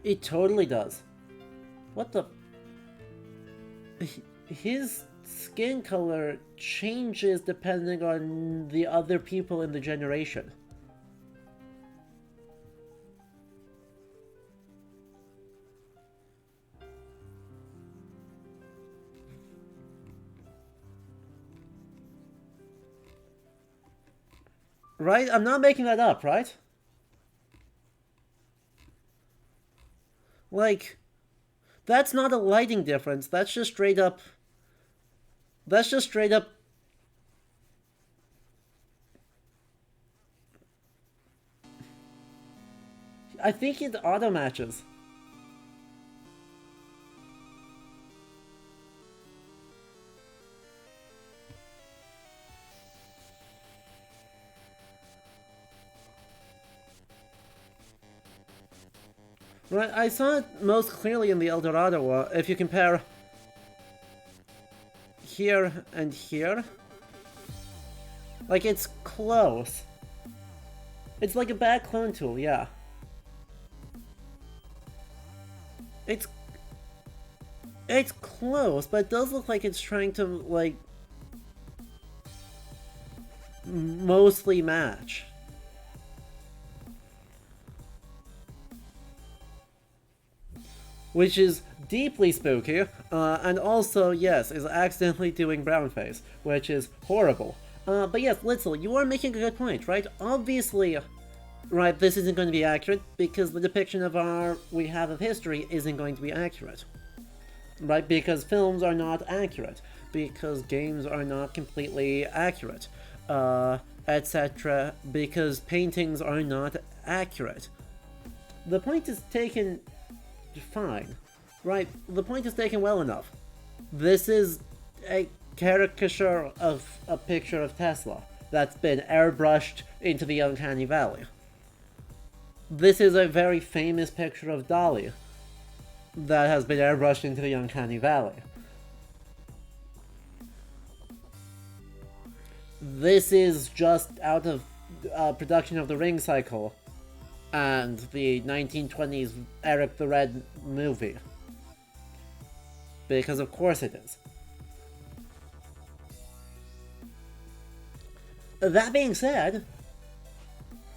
[SPEAKER 1] It totally does. What the... his skin color changes depending on the other people in the generation. Right? I'm not making that up, right? Like, that's not a lighting difference. That's just straight up... that's just straight up... I think it auto matches. Right, I saw it most clearly in the El Dorado one. If you compare here and here, like, it's close. It's like a bad clone tool, yeah. It's close, but it does look like it's trying to, like, mostly match. Which is deeply spooky, and also, yes, is accidentally doing brownface, which is horrible. But yes, Litzel, you are making a good point, right? Obviously, right, this isn't going to be accurate, because the depiction we have of history isn't going to be accurate. Right, because films are not accurate, because games are not completely accurate, etc., because paintings are not accurate. The point is taken fine, right? The point is taken well enough. This is a caricature of a picture of Tesla that's been airbrushed into the uncanny valley. This is a very famous picture of Dali that has been airbrushed into the uncanny valley. This is just out of production of the Ring cycle and the 1920s Eric the Red movie. Because of course it is. That being said,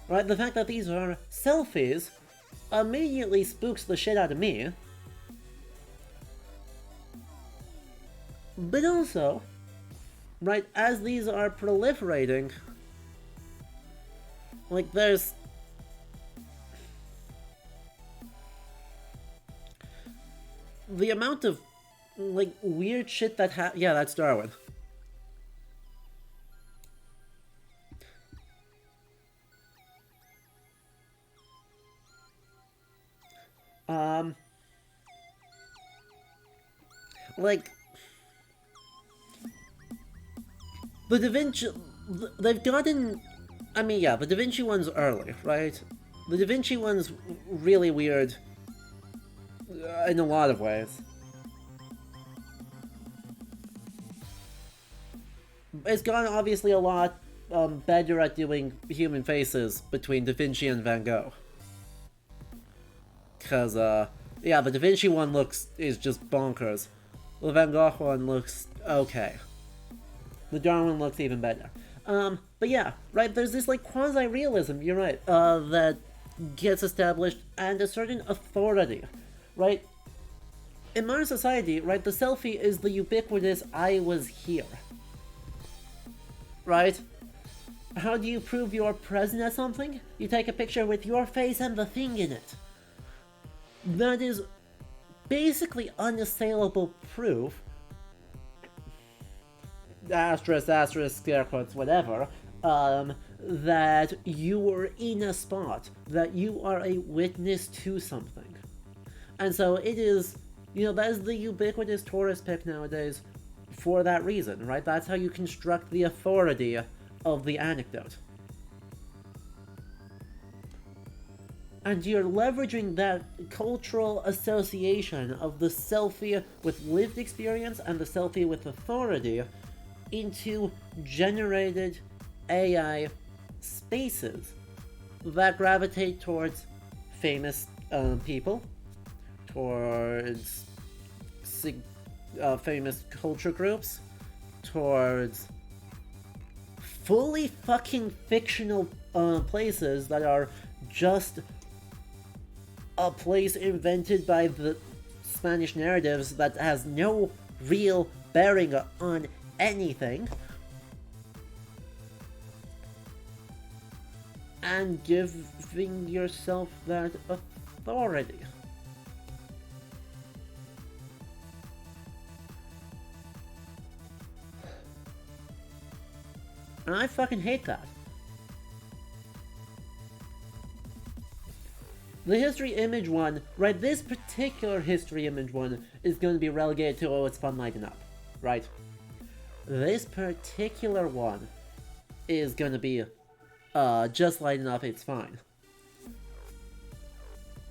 [SPEAKER 1] right, the fact that these are selfies immediately spooks the shit out of me. But also, right, as these are proliferating, like, there's the amount of, like, weird shit that yeah, that's Darwin. Like, the Da Vinci, they've gotten, I mean, yeah, the Da Vinci one's early, right? The Da Vinci one's really weird in a lot of ways. It's gotten obviously a lot better at doing human faces between Da Vinci and Van Gogh. Because, yeah, the Da Vinci one is just bonkers. The Van Gogh one looks okay. The Darwin looks even better. But yeah, right, there's this, like, quasi-realism, you're right, that gets established, and a certain authority, right? In modern society, right, the selfie is the ubiquitous "I was here." Right? How do you prove you're present at something? You take a picture with your face and the thing in it. That is basically unassailable proof, asterisk, asterisk, scare quotes, whatever, that you were in a spot, that you are a witness to something. And so it is, you know, that is the ubiquitous tourist pick nowadays for that reason, right? That's how you construct the authority of the anecdote. And you're leveraging that cultural association of the selfie with lived experience and the selfie with authority into generated AI spaces that gravitate towards famous people, towards famous culture groups, towards fully fucking fictional places that are just a place invented by the Spanish narratives that has no real bearing on anything, and giving yourself that authority. And I fucking hate that. The history image one, right, this particular history image one is going to be relegated to, oh, it's fun lighting up, right? This particular one is going to be just lighting up, it's fine.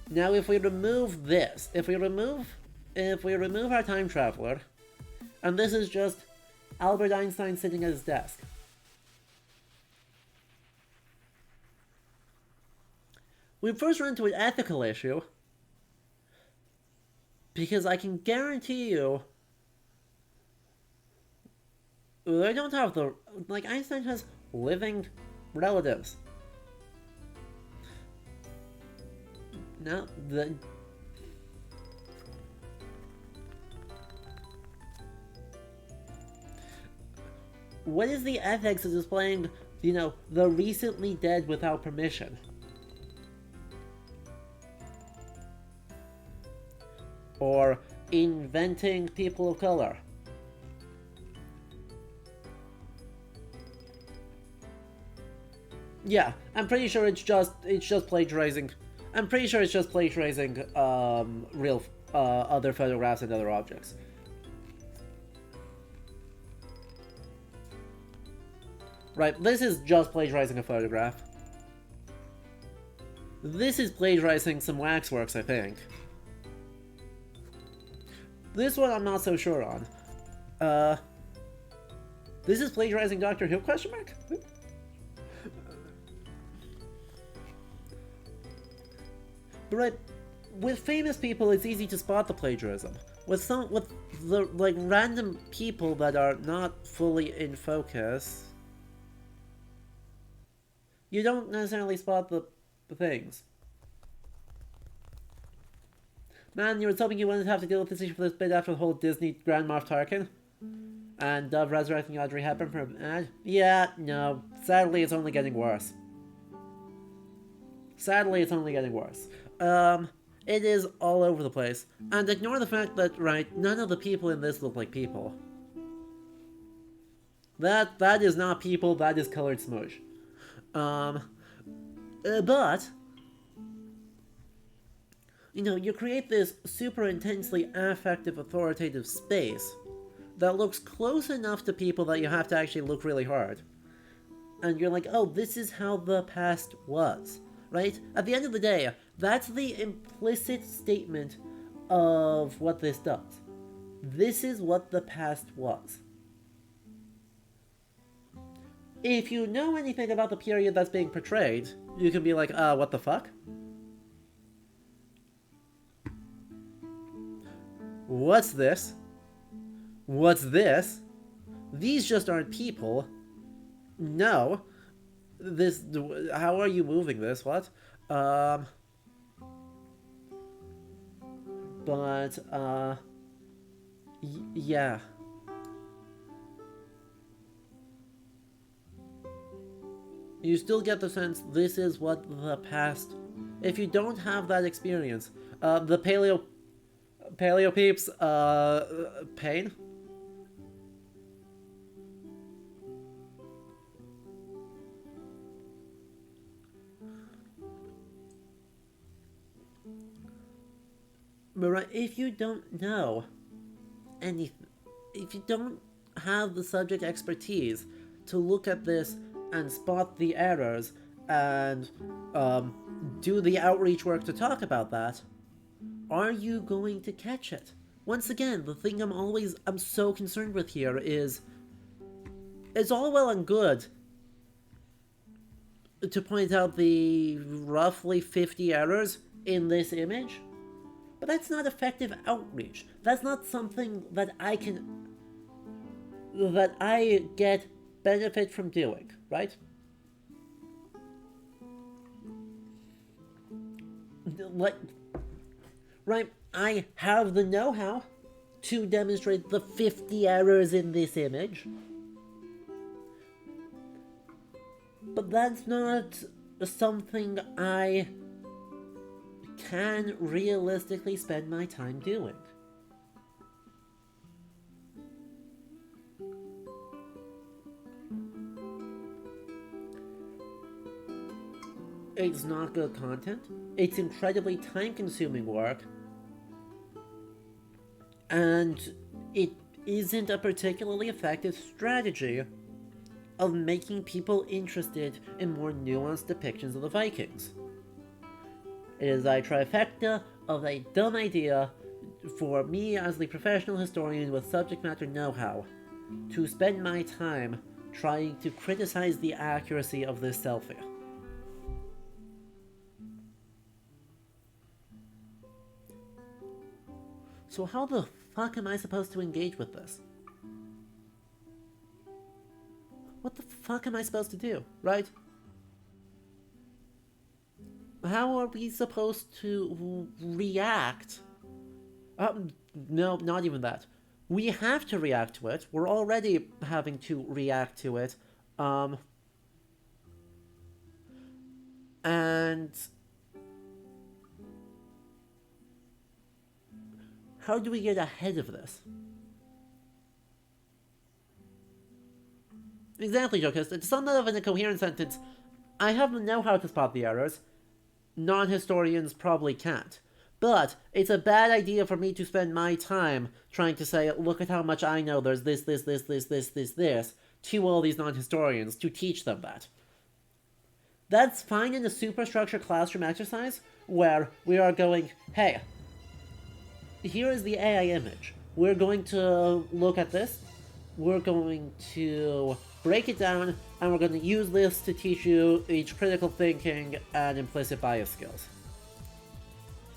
[SPEAKER 1] Now if we remove this, if we remove our time traveler, and this is just Albert Einstein sitting at his desk. We first run into an ethical issue, because I can guarantee you they don't have the, like, Einstein has living relatives. Now, what is the ethics of displaying, you know, the recently dead without permission? Or inventing people of color? Yeah, I'm pretty sure it's just plagiarizing. I'm pretty sure it's just plagiarizing real other photographs and other objects. Right, this is just plagiarizing a photograph. This is plagiarizing some waxworks, I think. This one I'm not so sure on. This is plagiarizing Doctor Who, question mark? But right, with famous people, it's easy to spot the plagiarism. With the, like, random people that are not fully in focus, you don't necessarily spot the things. Man, you were hoping you wouldn't have to deal with this issue for this bit after the whole Disney Grand Moff Tarkin and Dove resurrecting Audrey Hepburn from an ad? Yeah, no. Sadly, it's only getting worse. Sadly, it's only getting worse. It is all over the place. And ignore the fact that, right, none of the people in this look like people. That is not people, that is colored smudge. But, you know, you create this super intensely affective, authoritative space that looks close enough to people that you have to actually look really hard. And you're like, oh, this is how the past was. Right? At the end of the day, that's the implicit statement of what this does. This is what the past was. If you know anything about the period that's being portrayed, you can be like, what the fuck? What's this? What's this? These just aren't people. No. This, how are you moving this? What? Yeah. You still get the sense this is what the past... If you don't have that experience, the paleo peeps, pain? But right, if you don't know anything, if you don't have the subject expertise to look at this and spot the errors and do the outreach work to talk about that, are you going to catch it? Once again, the thing I'm so concerned with here is, it's all well and good to point out the roughly 50 errors in this image, but that's not effective outreach. That's not something that I get benefit from doing, right? Right, I have the know-how to demonstrate the 50 errors in this image, but that's not something I can realistically spend my time doing. It's not good content. It's incredibly time-consuming work. And it isn't a particularly effective strategy of making people interested in more nuanced depictions of the Vikings. It is a trifecta of a dumb idea for me as the professional historian with subject matter know-how to spend my time trying to criticize the accuracy of this selfie. So how the fuck am I supposed to engage with this? What the fuck am I supposed to do, right? How are we supposed to react? No, not even that. We have to react to it. We're already having to react to it. And how do we get ahead of this? Exactly, Jokist. To sum that up in a coherent sentence, I have the know-how to spot the errors. Non-historians probably can't. But it's a bad idea for me to spend my time trying to say, look at how much I know, there's this, to all these non-historians, to teach them that. That's fine in a superstructured classroom exercise, where we are going, hey, here is the AI image. We're going to look at this, we're going to break it down, and we're going to use this to teach you each critical thinking and implicit bias skills.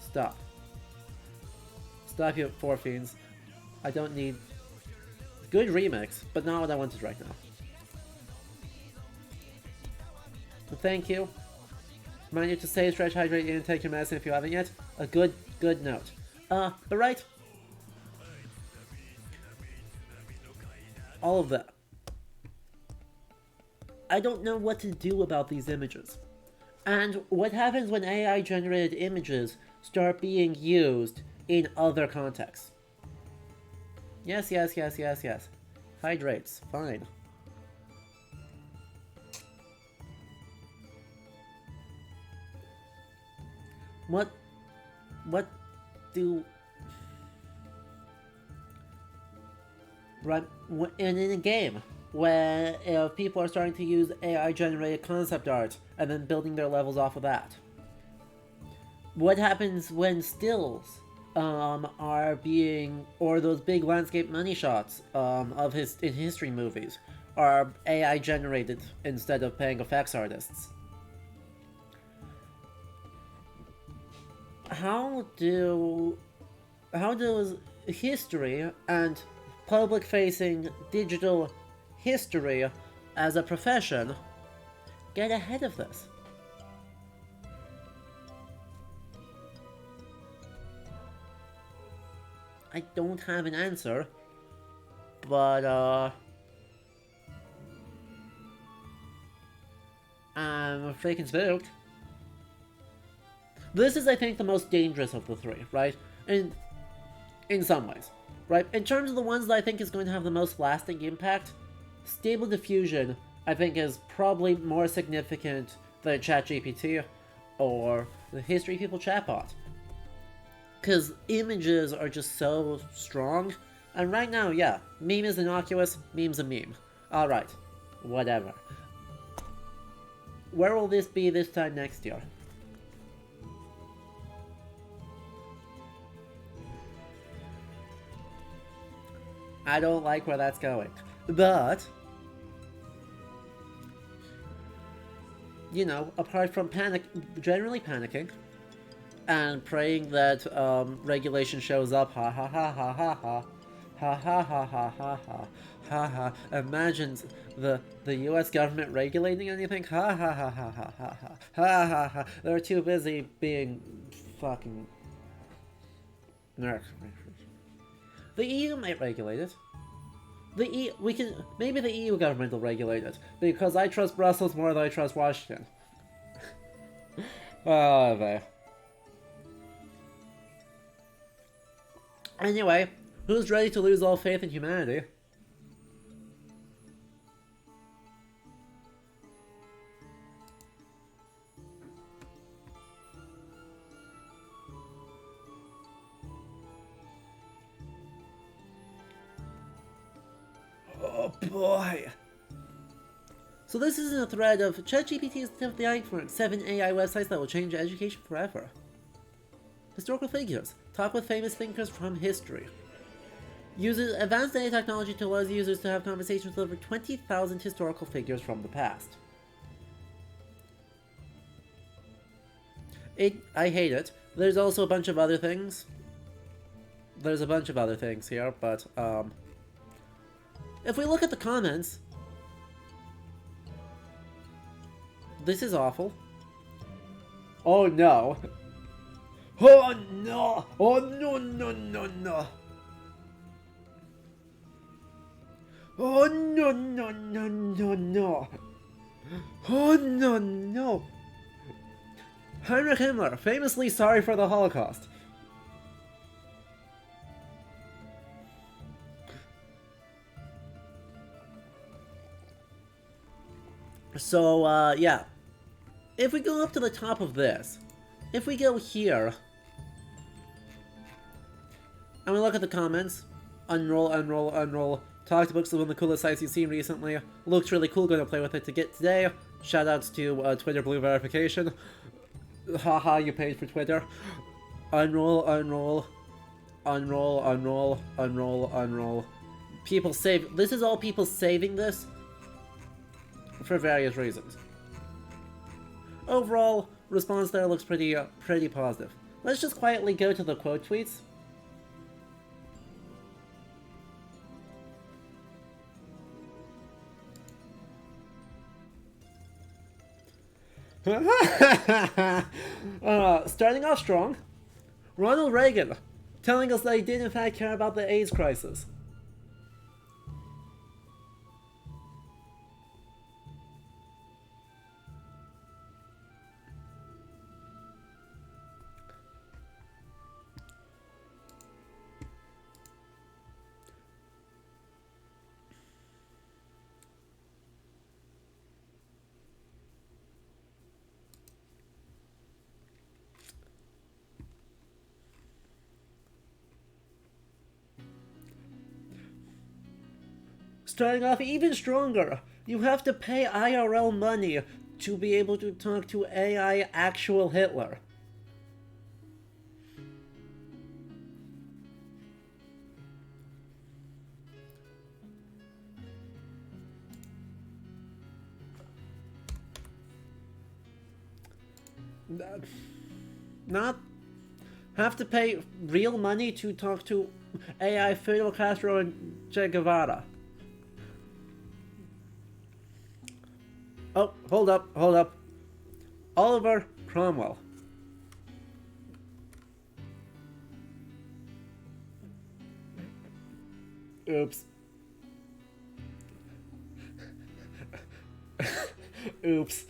[SPEAKER 1] Stop. Stop, you four fiends. I don't need... Good remix, but not what I wanted right now. Thank you. Remind you to stay stretch, hydrate, and take your medicine if you haven't yet. A good note. But right. All of that. I don't know what to do about these images. And what happens when AI-generated images start being used in other contexts? Yes. Hydrates, fine. What do... Right, and in a game, where if people are starting to use AI-generated concept art and then building their levels off of that. What happens when stills are being, or those big landscape money shots in history movies are AI-generated instead of paying effects artists? How does history and public-facing digital history as a profession get ahead of this? I don't have an answer, but I'm freaking spooked. This is, I think, the most dangerous of the three, right? In some ways, right? In terms of the ones that I think is going to have the most lasting impact, Stable Diffusion, I think, is probably more significant than Chat GPT or the History People chatbot. Because images are just so strong, and right now, yeah, meme is innocuous, meme's a meme. Alright, whatever. Where will this be this time next year? I don't like where that's going. But, you know, apart from generally panicking, and praying that regulation shows up, ha ha ha ha ha ha, ha ha ha ha ha ha, ha ha, imagine the US government regulating anything, ha ha ha ha ha ha ha, ha ha ha, they're too busy being fucking... The EU might regulate it. Maybe the EU government will regulate it, because I trust Brussels more than I trust Washington. Oh, there. Anyway, who's ready to lose all faith in humanity? Oh boy! So this isn't a thread of ChatGPT is the tip of the iceberg, 7 AI websites that will change education forever. Historical figures. Talk with famous thinkers from history. Uses advanced AI technology to allow users to have conversations with over 20,000 historical figures from the past. I hate it. There's also a bunch of other things. There's a bunch of other things here, but, if we look at the comments, this is awful. Oh no. Oh no! Oh no, no, no, no! Oh no, no, no, no, no! Oh no, no! Heinrich Himmler, famously sorry for the Holocaust. So, yeah. If we go up to the top of this, if we go here, and we look at the comments, unroll, unroll, unroll, talked books is one of the coolest sites you've seen recently, looks really cool, gonna play with it to get today, shoutouts to Twitter Blue Verification, haha, you paid for Twitter, unroll, unroll, unroll, unroll, unroll, unroll, people save, this is all people saving this, for various reasons. Overall, response there looks pretty positive. Let's just quietly go to the quote tweets. Starting off strong, Ronald Reagan telling us that he did in fact care about the AIDS crisis. Starting off even stronger, you have to pay IRL money to be able to talk to AI actual Hitler. Not have to pay real money to talk to AI Fidel Castro and Che Guevara. Oh, hold up, hold up. Oliver Cromwell. Oops. Oops.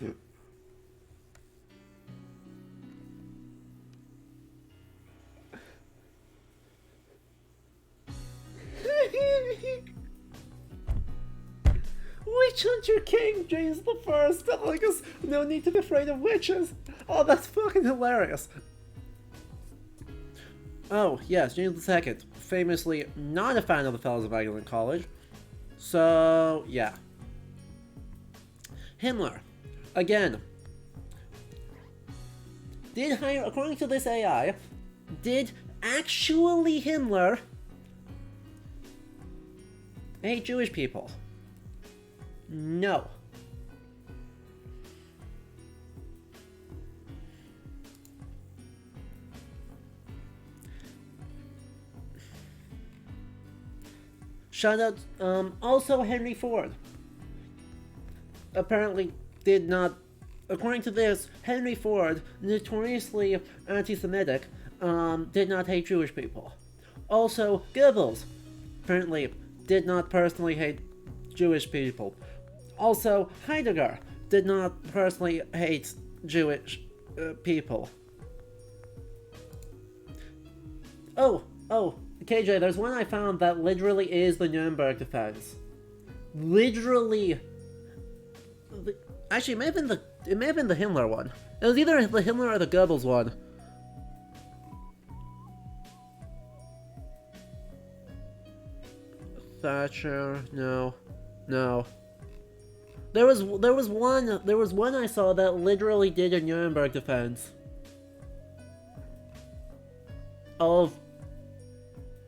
[SPEAKER 1] Witch Hunter King James the First telling us no need to be afraid of witches. Oh, that's fucking hilarious. Oh, yes, James II, famously not a fan of the Fellows of Magdalen College. So, yeah. Himmler, again. According to this AI, did actually Himmler hate Jewish people? No. Shout out, also Henry Ford. Apparently did not, according to this, Henry Ford, notoriously anti-Semitic, did not hate Jewish people. Also, Goebbels, apparently did not personally hate Jewish people. Also, Heidegger did not personally hate Jewish people. Oh, KJ, there's one I found that literally is the Nuremberg defense. Literally. Actually, it may have been the Himmler one. It was either the Himmler or the Goebbels one. Thatcher, no. There was one I saw that literally did a Nuremberg defense. of...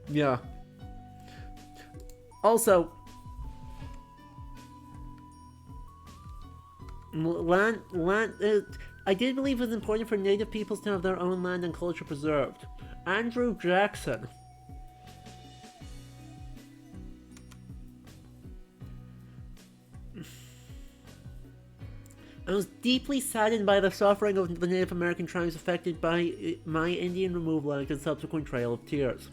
[SPEAKER 1] Yeah. Also, I did believe it was important for native peoples to have their own land and culture preserved. Andrew Jackson. I was deeply saddened by the suffering of the Native American tribes affected by my Indian Removal Act and subsequent Trail of Tears.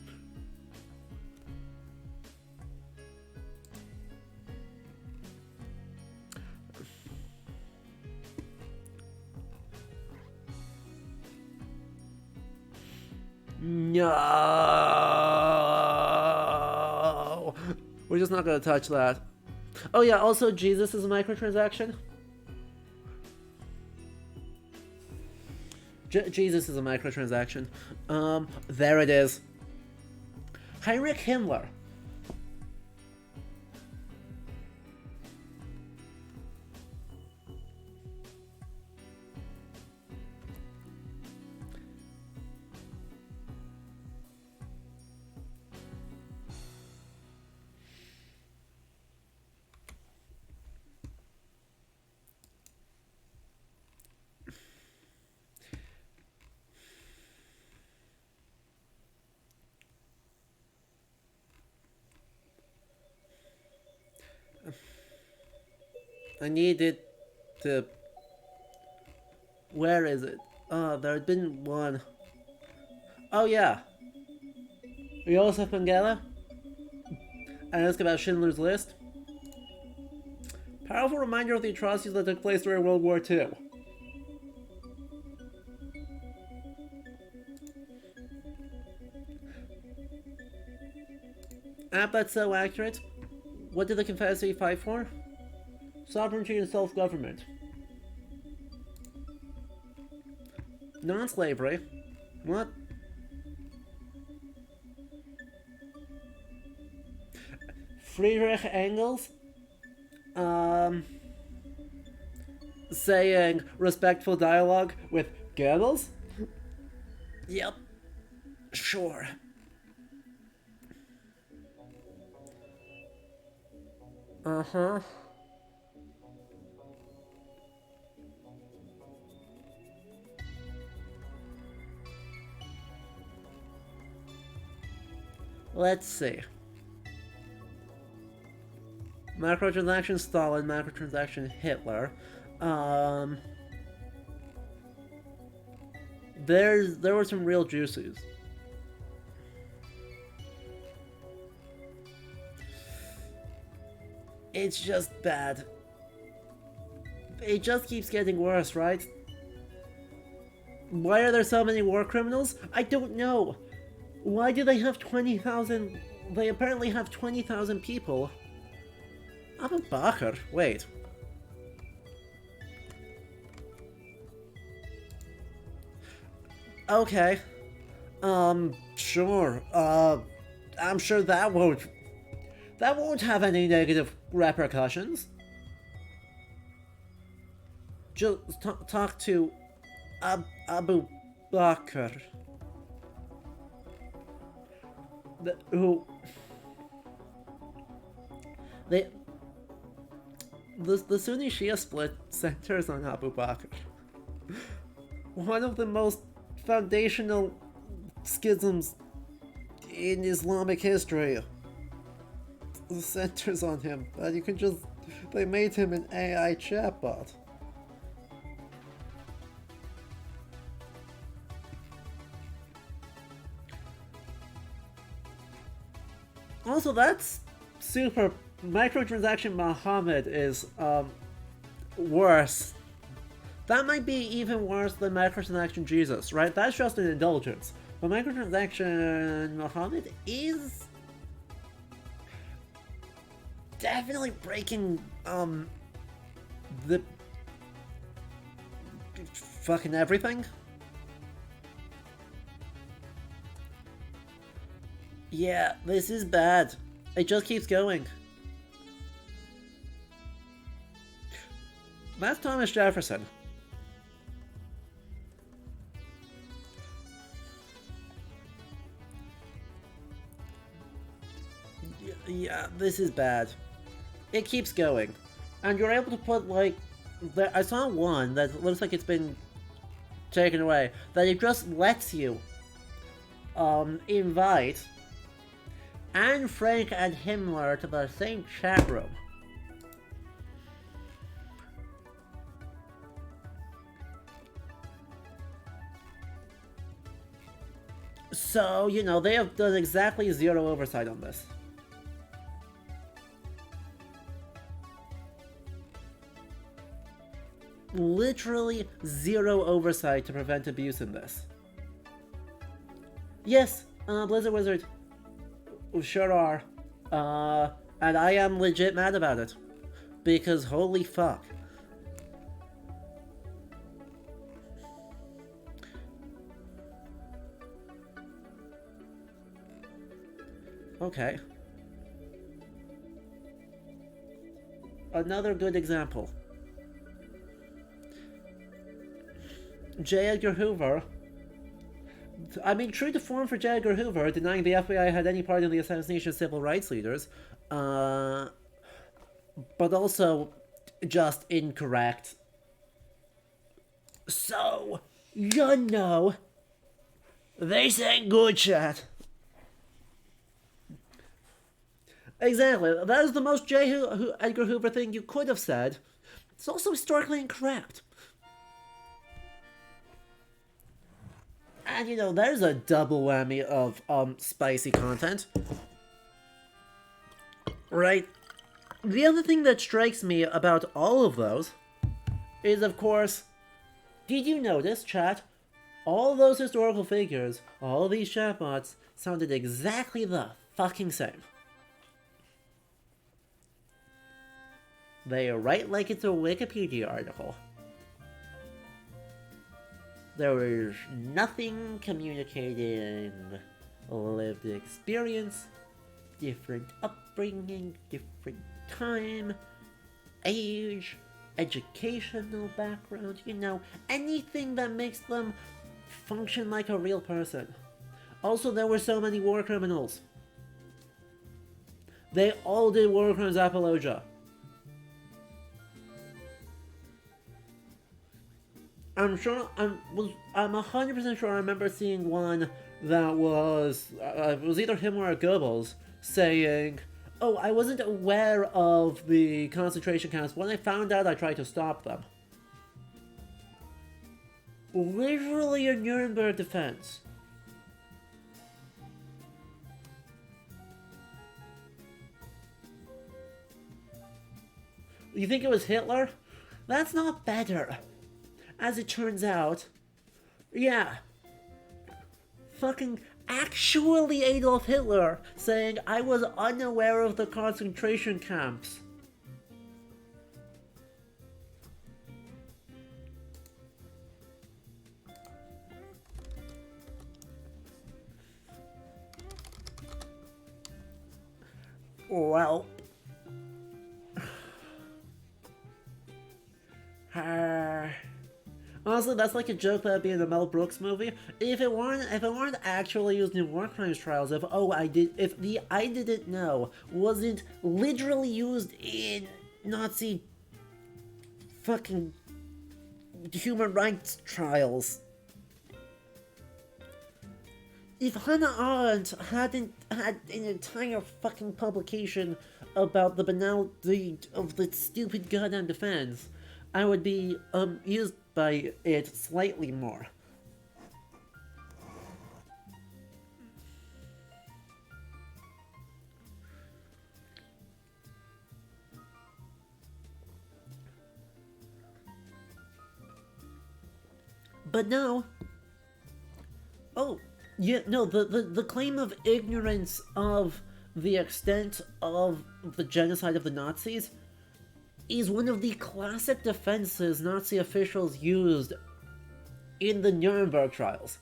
[SPEAKER 1] No, we're just not gonna touch that. Oh yeah, also Jesus is a microtransaction. Jesus is a microtransaction. There it is. Heinrich Himmler. I needed to... Where is it? Oh, there had been one. Oh yeah. Josef Mengele? Ask about Schindler's List. Powerful reminder of the atrocities that took place during World War II. That's so accurate. What did the Confederacy fight for? Sovereignty and self-government. Non-slavery. What? Friedrich Engels? Saying respectful dialogue with Goebbels? Yep. Sure. Uh-huh. Let's see. Macrotransaction Stalin, macrotransaction Hitler. There were some real juices. It's just bad. It just keeps getting worse, right? Why are there so many war criminals? I don't know. Why do they have 20,000? They apparently have 20,000 people. Abu Bakr, wait. Okay. Sure. I'm sure that won't have any negative repercussions. Just talk to Abu Bakr. The Sunni Shia split centers on Abu Bakr. One of the most foundational schisms in Islamic history centers on him, but you can just... They made him an AI chatbot. Also, that's super... Microtransaction Muhammad is, worse. That might be even worse than microtransaction Jesus, right? That's just an indulgence. But microtransaction Muhammad is... definitely breaking, the... fucking everything. Yeah, this is bad. It just keeps going. That's Thomas Jefferson. Yeah, this is bad. It keeps going. And you're able to put, like... I saw one that looks like it's been taken away. That it just lets you invite Anne Frank and Himmler to the same chat room. So, you know, they have done exactly zero oversight on this. Literally zero oversight to prevent abuse in this. Yes, Blizzard Wizard. Sure are. And I am legit mad about it. Because holy fuck. Okay. Another good example. J. Edgar Hoover. I mean, true to form for J. Edgar Hoover, denying the FBI had any part in the assassination of civil rights leaders, but also just incorrect. So, you know, they ain't good, chat. Exactly. That is the most J. Edgar Hoover thing you could have said. It's also historically incorrect. And you know, there's a double whammy of spicy content. Right? The other thing that strikes me about all of those is, of course, did you notice, chat? All those historical figures, all these chatbots, sounded exactly the fucking same. They write like it's a Wikipedia article. There is nothing communicating lived experience, different upbringing, different time, age, educational background, you know, anything that makes them function like a real person. Also, there were so many war criminals. They all did war crimes apologia. I'm 100% sure I remember seeing one that was, it was either him or Goebbels saying, oh, I wasn't aware of the concentration camps. When I found out, I tried to stop them. Literally a Nuremberg defense. You think it was Hitler? That's not better. As it turns out, yeah, fucking actually Adolf Hitler saying I was unaware of the concentration camps. Well, honestly, that's like a joke that'd be in a Mel Brooks movie. If it weren't actually used in war crimes trials, if the I didn't know wasn't literally used in Nazi fucking human rights trials. If Hannah Arendt hadn't had an entire fucking publication about the banality of the stupid goddamn defense, I would be used by it slightly more. But no. Oh, yeah, no, the claim of ignorance of the extent of the genocide of the Nazis is one of the classic defenses Nazi officials used in the Nuremberg trials.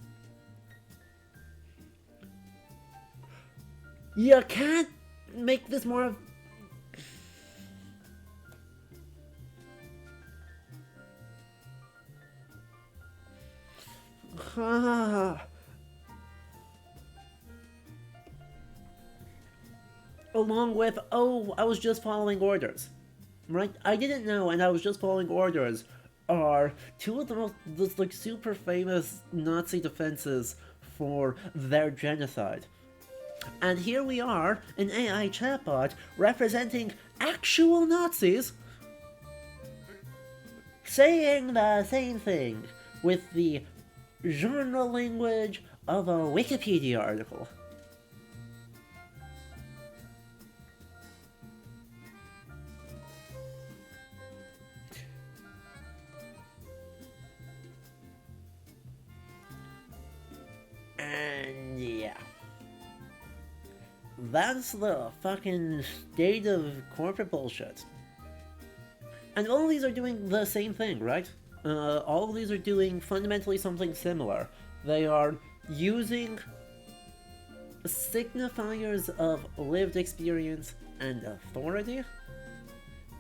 [SPEAKER 1] You can't make this more of... along with, oh, I was just following orders. Right? I didn't know, and I was just following orders, are two of the most, like, super famous Nazi defenses for their genocide. And here we are, an AI chatbot representing actual Nazis saying the same thing with the genre language of a Wikipedia article. And yeah. That's the fucking state of corporate bullshit. And all of these are doing the same thing, right? All of these are doing fundamentally something similar. They are using signifiers of lived experience and authority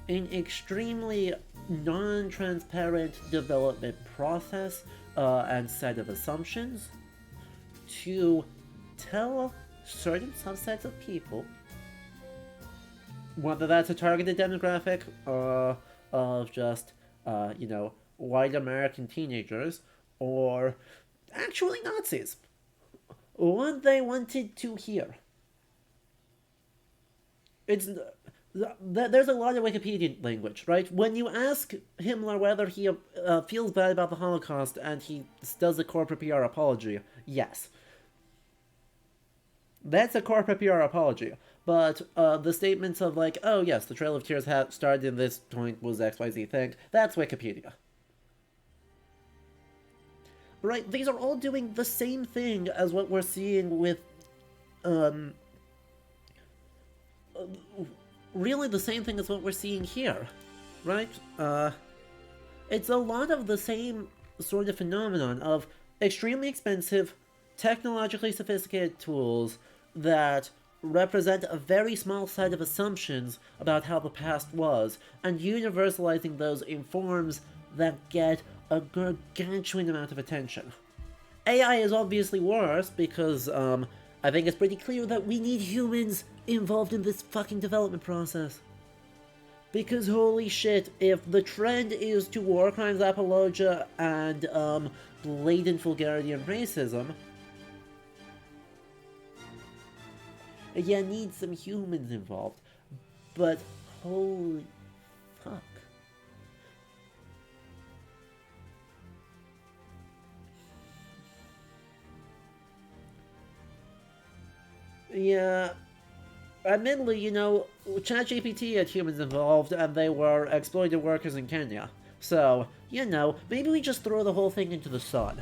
[SPEAKER 1] in extremely non-transparent development process and set of assumptions to tell certain subsets of people, whether that's a targeted demographic of just, white American teenagers, or actually Nazis, what they wanted to hear. There's a lot of Wikipedia language, right? When you ask Himmler whether he feels bad about the Holocaust and he does a corporate PR apology, yes. That's a corporate PR apology. But the statements of like, oh yes, the Trail of Tears started in this point was XYZ thing, that's Wikipedia. Right, these are all doing the same thing as what we're seeing with, really the same thing as what we're seeing here, right? It's a lot of the same sort of phenomenon of extremely expensive, technologically sophisticated tools that represent a very small set of assumptions about how the past was, and universalizing those in forms that get a gargantuan amount of attention. AI is obviously worse because, I think it's pretty clear that we need humans involved in this fucking development process. Because holy shit, if the trend is to war crimes apologia and, blatant vulgarity and racism, you need some humans involved. But holy fuck. Yeah, admittedly, Chat GPT had humans involved and they were exploited workers in Kenya. So, maybe we just throw the whole thing into the sun.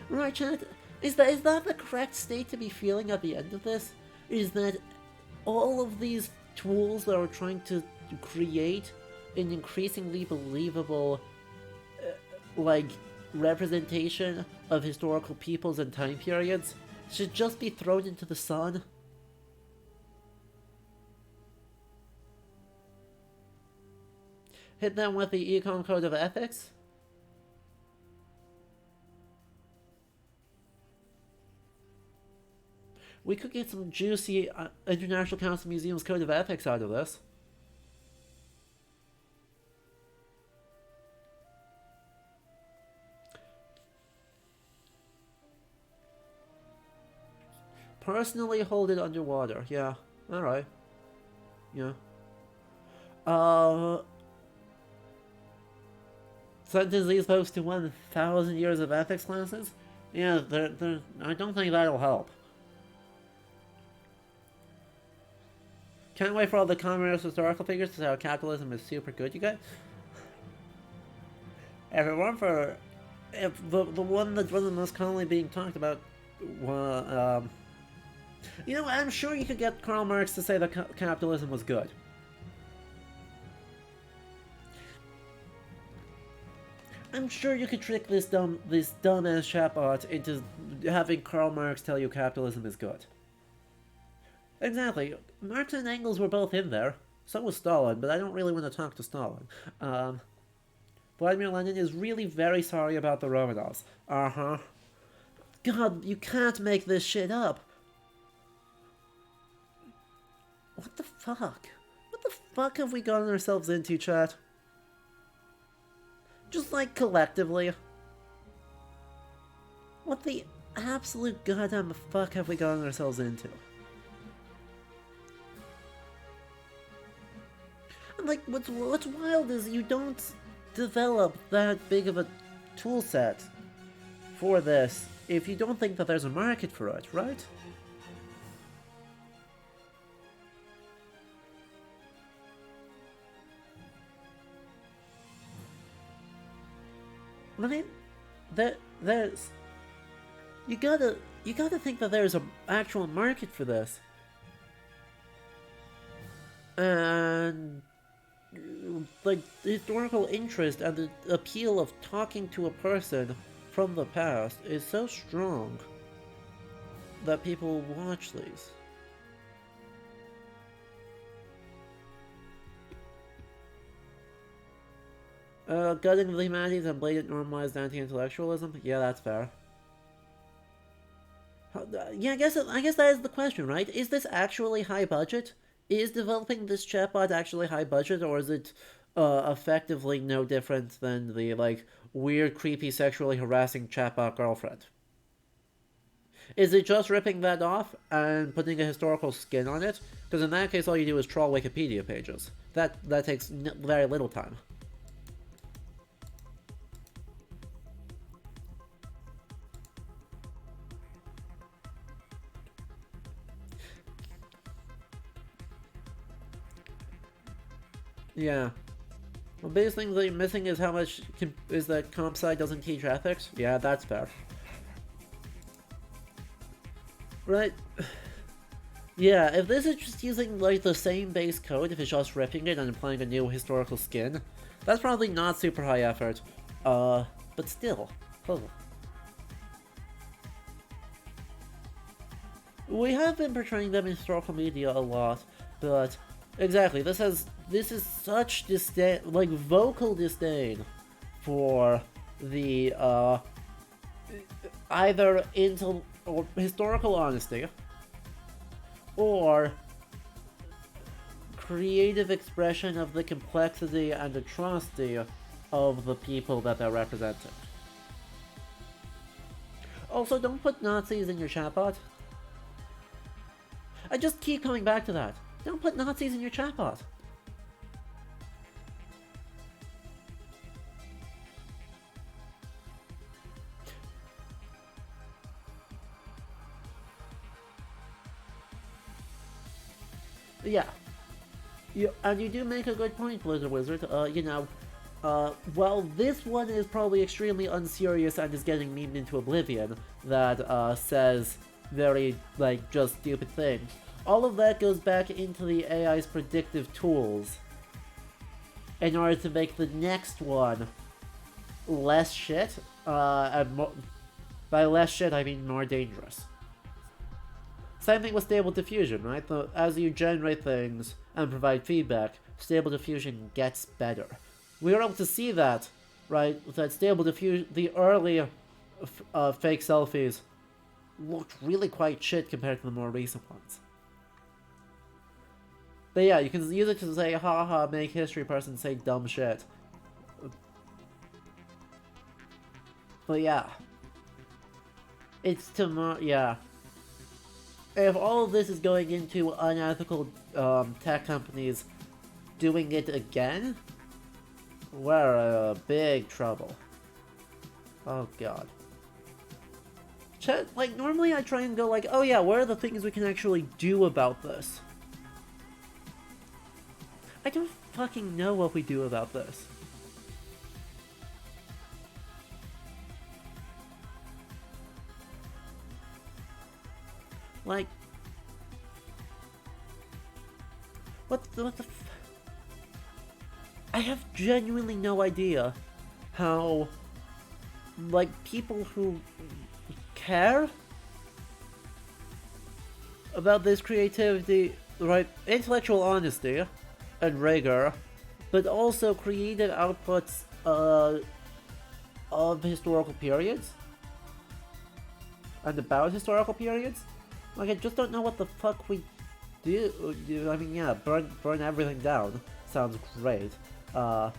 [SPEAKER 1] Right, Chat? Is that the correct state to be feeling at the end of this? Is that all of these tools that are trying to create an increasingly believable, representation of historical peoples and time periods should just be thrown into the sun? Hit them with the Econ Code of Ethics? We could get some juicy International Council Museums Code of Ethics out of this. Personally hold it underwater. Yeah. Alright. Yeah. Sentence these folks to 1,000 years of ethics classes? Yeah, I don't think that'll help. Can't wait for all the communist historical figures to say how capitalism is super good, you guys. If the one that wasn't most commonly being talked about, I'm sure you could get Karl Marx to say that capitalism was good. I'm sure you could trick this dumbass chatbot into having Karl Marx tell you capitalism is good. Exactly. Marx and Engels were both in there. So was Stalin, but I don't really want to talk to Stalin. Vladimir Lenin is really very sorry about the Romanovs. God, you can't make this shit up. What the fuck? What the fuck have we gotten ourselves into, chat? Just like collectively. What the absolute goddamn fuck have we gotten ourselves into? And like, what's wild is you don't develop that big of a tool set for this if you don't think that there's a market for it, right? I mean, there's you gotta think that there's an actual market for this, and like the historical interest and the appeal of talking to a person from the past is so strong that people watch these. Gutting the humanities and blatant normalized anti-intellectualism? Yeah, that's fair. Yeah, I guess that is the question, right? Is this actually high budget? Is developing this chatbot actually high budget, or is it effectively no different than the like weird, creepy, sexually harassing chatbot girlfriend? Is it just ripping that off and putting a historical skin on it? Because in that case, all you do is troll Wikipedia pages. That takes very little time. Yeah. The biggest thing that you're missing is how much is that comp sci doesn't teach ethics. Yeah, that's fair. Right. Yeah, if this is just using like the same base code, if it's just ripping it and applying a new historical skin, that's probably not super high effort. But still. Oh. We have been portraying them in historical media a lot, but exactly, this is such disdain, like vocal disdain for the either or historical honesty or creative expression of the complexity and atrocity of the people that they're representing. Also, don't put Nazis in your chatbot. I just keep coming back to that. Don't put Nazis in your chatbot. Yeah. And you do make a good point, Blizzard Wizard. While this one is probably extremely unserious and is getting memed into oblivion, that says very, like, just stupid things, all of that goes back into the AI's predictive tools in order to make the next one less shit, and by less shit I mean more dangerous. Same thing with Stable Diffusion, right? As you generate things and provide feedback, Stable Diffusion gets better. We were able to see that, right? That Stable Diffusion, the early fake selfies looked really quite shit compared to the more recent ones. But yeah, you can use it to say, haha, make history person say dumb shit. But yeah. It's yeah. If all of this is going into unethical tech companies doing it again, we're in big trouble. Oh god. Like, normally I try and go like, oh yeah, what are the things we can actually do about this? I don't fucking know what we do about this. Like, what the I have genuinely no idea how, like, people who care about this creativity, right, intellectual honesty and rigor, but also creative outputs of historical periods and about historical periods. Like, I just don't know what the fuck we I mean, yeah, burn everything down. Sounds great. But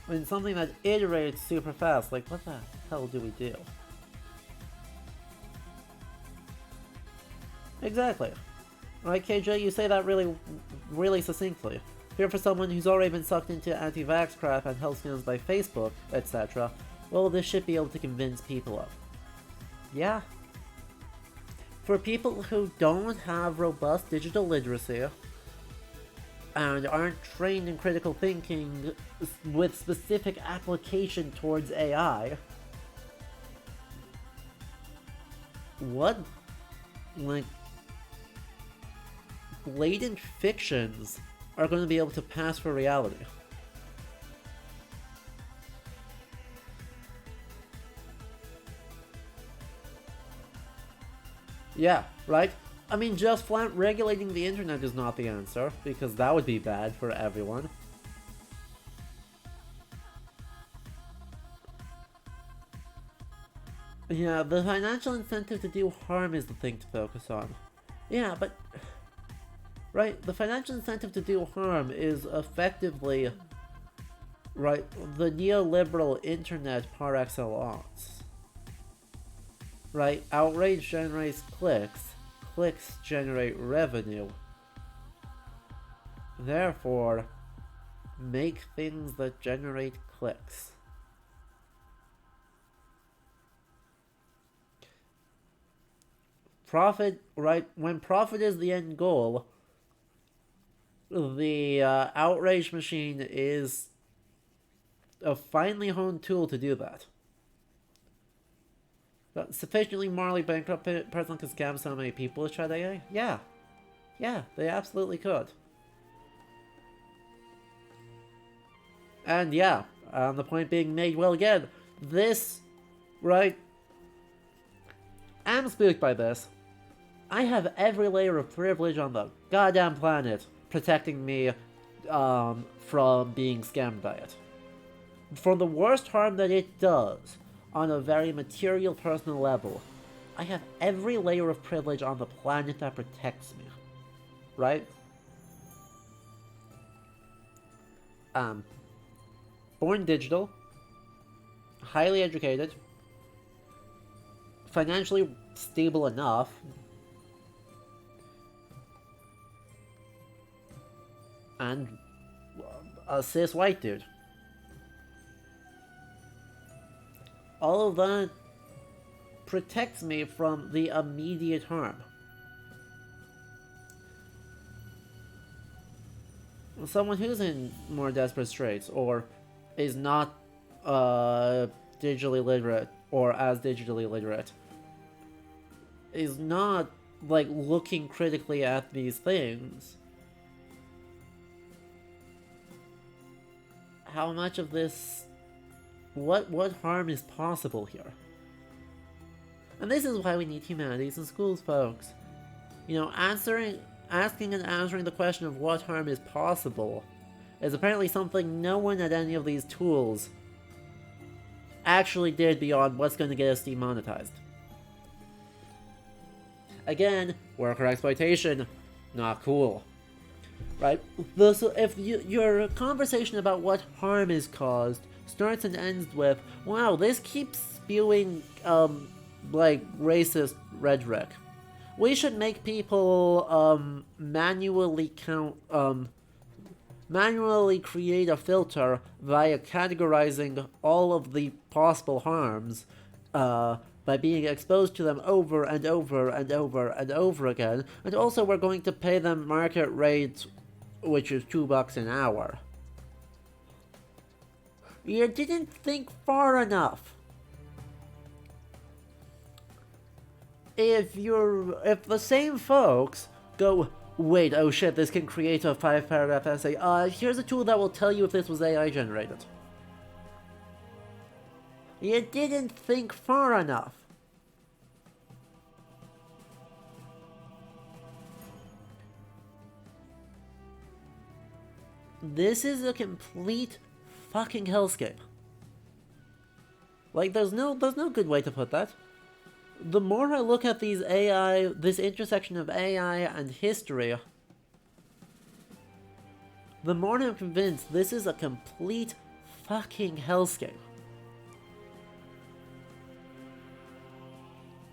[SPEAKER 1] I mean, something that iterates super fast, like, what the hell do we do? Exactly. Right, KJ, you say that really succinctly. Here for someone who's already been sucked into anti-vax crap and health scams by Facebook, etc. Well, this should be able to convince people of. Yeah. For people who don't have robust digital literacy, and aren't trained in critical thinking with specific application towards AI, what, like, blatant fictions are going to be able to pass for reality? Yeah, right? I mean, just flat regulating the internet is not the answer, because that would be bad for everyone. Yeah, the financial incentive to do harm is the thing to focus on. Yeah, but... Right, the financial incentive to do harm is effectively... Right, the neoliberal internet par excellence. Right, outrage generates clicks, clicks generate revenue. Therefore, make things that generate clicks. Profit, right, when profit is the end goal, the outrage machine is a finely honed tool to do that. A sufficiently morally bankrupt person could scam so many people with Chat AI? Yeah. Yeah, they absolutely could. And yeah, the point being made, well, again, this, right, I'm spooked by this. I have every layer of privilege on the goddamn planet protecting me from being scammed by it. For the worst harm that it does, on a very material personal level, I have every layer of privilege on the planet that protects me. Right? Born digital, highly educated, financially stable enough, and a cis white dude. All of that protects me from the immediate harm. Someone who's in more desperate straits, or is not digitally literate, or as digitally literate, is not, like, looking critically at these things. How much of this... What harm is possible here? And this is why we need humanities in schools, folks. You know, asking and answering the question of what harm is possible is apparently something no one at any of these tools actually did beyond what's going to get us demonetized. Again, worker exploitation, not cool. Right? So if your conversation about what harm is caused starts and ends with, wow, this keeps spewing, like, racist rhetoric. We should make people, manually create a filter via categorizing all of the possible harms, by being exposed to them over and over and over and over again, and also we're going to pay them market rate, which is $2 an hour. You didn't think far enough. If the same folks go, wait, oh shit, this can create a 5-paragraph essay, here's a tool that will tell you if this was AI generated. You didn't think far enough. This is a complete fucking hellscape. Like, there's no good way to put that. The more I look at these AI, this intersection of AI and history, the more I'm convinced this is a complete fucking hellscape.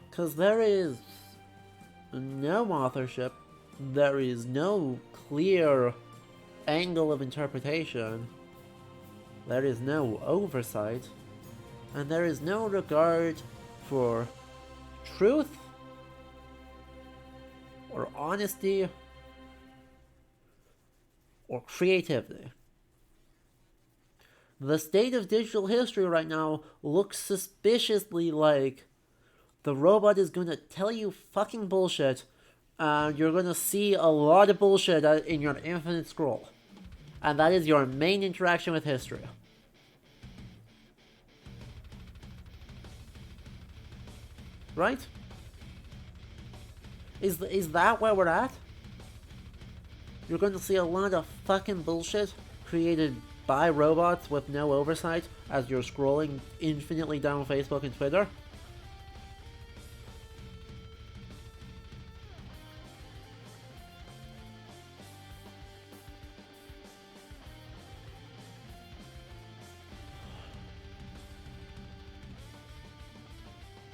[SPEAKER 1] Because there is no authorship, there is no clear angle of interpretation, there is no oversight, and there is no regard for truth or honesty or creativity. The state of digital history right now looks suspiciously like the robot is going to tell you fucking bullshit, and you're going to see a lot of bullshit in your infinite scroll. And that is your main interaction with history. Right? Is that where we're at? You're going to see a lot of fucking bullshit created by robots with no oversight as you're scrolling infinitely down Facebook and Twitter?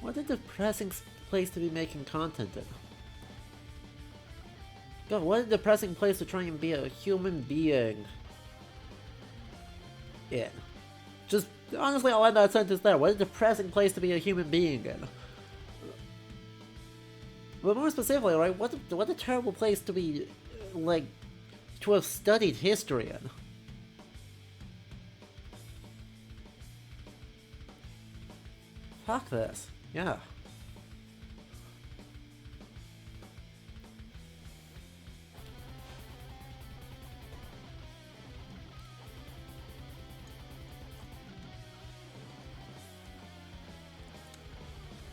[SPEAKER 1] What a depressing place to be making content in. God, what a depressing place to try and be a human being in. Just, honestly, I'll end that sentence there. What a depressing place to be a human being in. But more specifically, right, what a terrible place to be, like, to have studied history in. Fuck this. Yeah.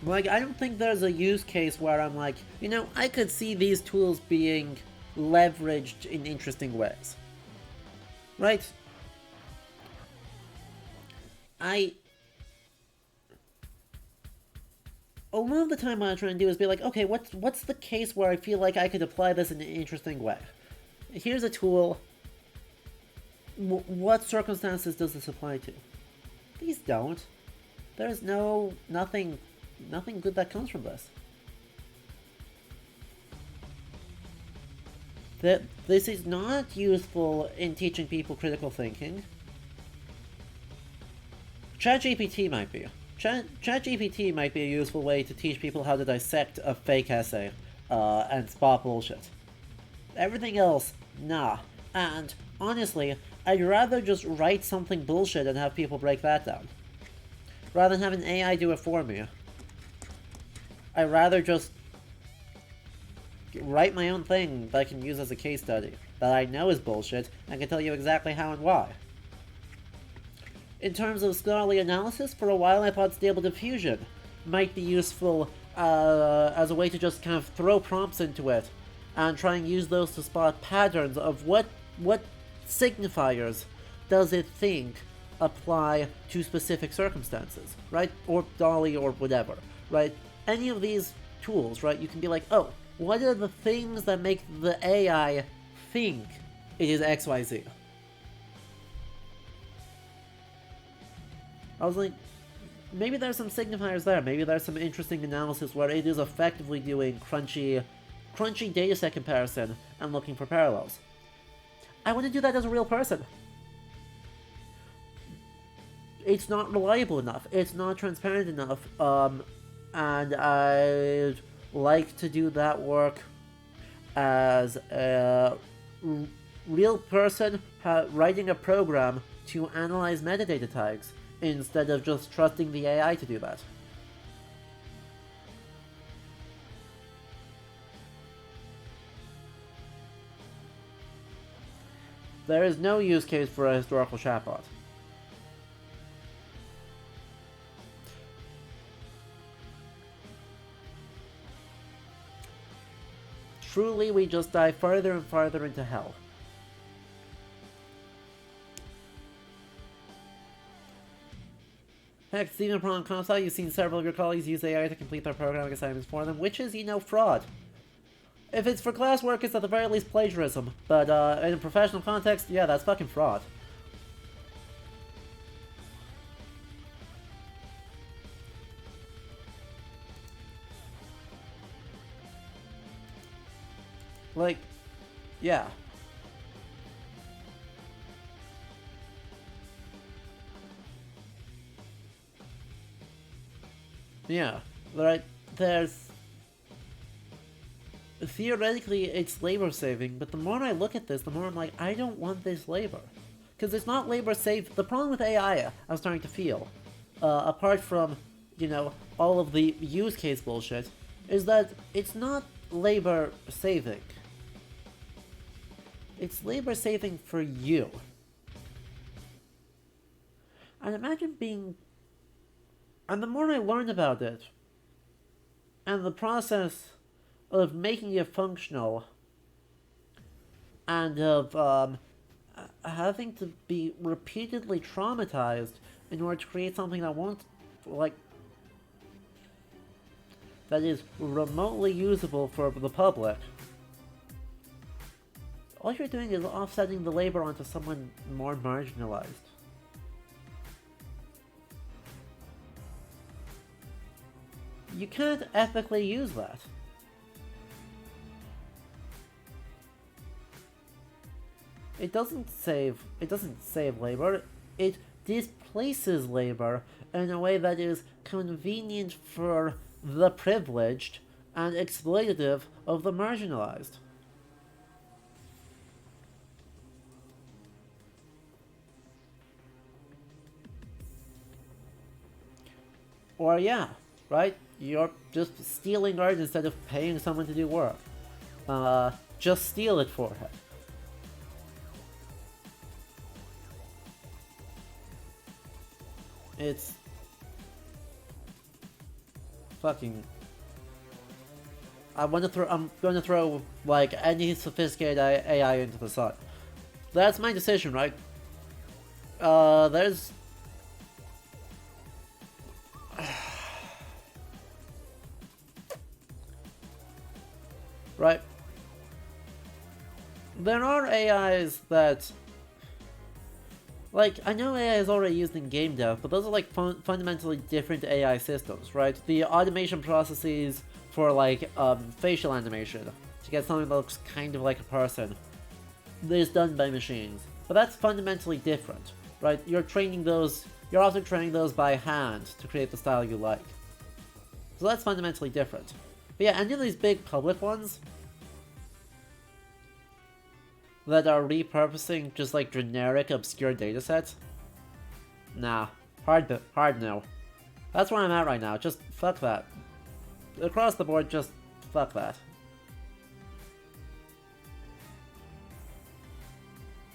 [SPEAKER 1] Like, I don't think there's a use case where I'm like, you know, I could see these tools being leveraged in interesting ways. Right? A lot of the time what I try and do is be like, okay, what's the case where I feel like I could apply this in an interesting way? Here's a tool. What circumstances does this apply to? These don't. There's nothing good that comes from this. This is not useful in teaching people critical thinking. Chat GPT might be. Chat GPT might be a useful way to teach people how to dissect a fake essay and spot bullshit. Everything else, nah. And honestly, I'd rather just write something bullshit and have people break that down, rather than have an AI do it for me. I'd rather just write my own thing that I can use as a case study, that I know is bullshit, and can tell you exactly how and why. In terms of scholarly analysis, for a while I thought Stable Diffusion might be useful as a way to just kind of throw prompts into it, and try and use those to spot patterns of what signifiers does it think apply to specific circumstances, right? Or Dolly or whatever, right? Any of these tools, right? You can be like, oh, what are the things that make the AI think it is XYZ? I was like, maybe there's some signifiers there. Maybe there's some interesting analysis where it is effectively doing crunchy dataset comparison and looking for parallels. I want to do that as a real person. It's not reliable enough. It's not transparent enough. And I'd like to do that work as a real person writing a program to analyze metadata tags, instead of just trusting the AI to do that. There is no use case for a historical chatbot. Truly, we just dive farther and farther into hell. Heck, Stephen Prong comes out, you've seen several of your colleagues use AI to complete their programming assignments for them, which is, fraud. If it's for classwork, it's at the very least plagiarism. But in a professional context, yeah, that's fucking fraud. Like, yeah. Yeah, right, there's... Theoretically, it's labor saving, but the more I look at this, the more I'm like, I don't want this labor. Because it's not labor saved. The problem with AI, I'm starting to feel, apart from, all of the use case bullshit, is that it's not labor saving. It's labor saving for you. And imagine being... And the more I learn about it, and the process of making it functional, and of having to be repeatedly traumatized in order to create something that won't, that is remotely usable for the public, all you're doing is offsetting the labor onto someone more marginalized. You can't ethically use that. It doesn't save labor, it displaces labor in a way that is convenient for the privileged and exploitative of the marginalized. Or yeah, right? You're just stealing art instead of paying someone to do work. Just steal it for it. It's fucking... I'm gonna throw like any sophisticated AI into the sun. That's my decision, right? There's... right. There are AIs that... Like, I know AI is already used in game dev, but those are like fundamentally different AI systems, right? The automation processes for like facial animation to get something that looks kind of like a person is done by machines, but that's fundamentally different, right? You're also training those by hand to create the style you like. So that's fundamentally different. But yeah, any of these big public ones that are repurposing just like generic obscure datasets? Nah, hard no. That's where I'm at right now, just fuck that. Across the board, just fuck that.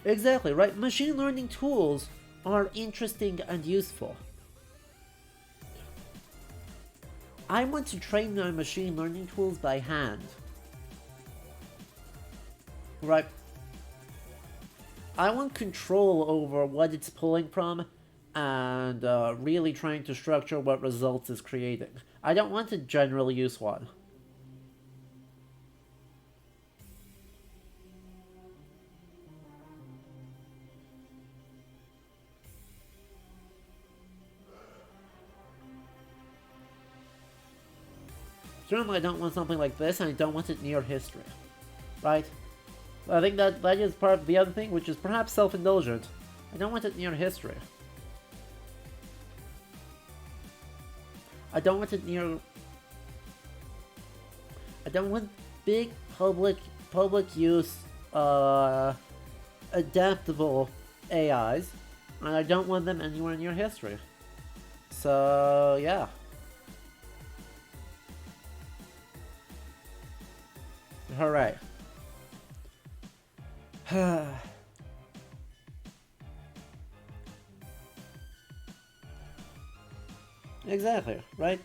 [SPEAKER 1] Exactly, right? Machine learning tools are interesting and useful. I want to train my machine learning tools by hand. Right? I want control over what it's pulling from and really trying to structure what results it's creating. I don't want to generally use one. Certainly I don't want something like this, and I don't want it near history. Right? I think that is part of the other thing, which is perhaps self-indulgent. I don't want it near history. I don't want it near... I don't want big public use adaptable AIs, and I don't want them anywhere near history. So, yeah. Hooray. Exactly, right?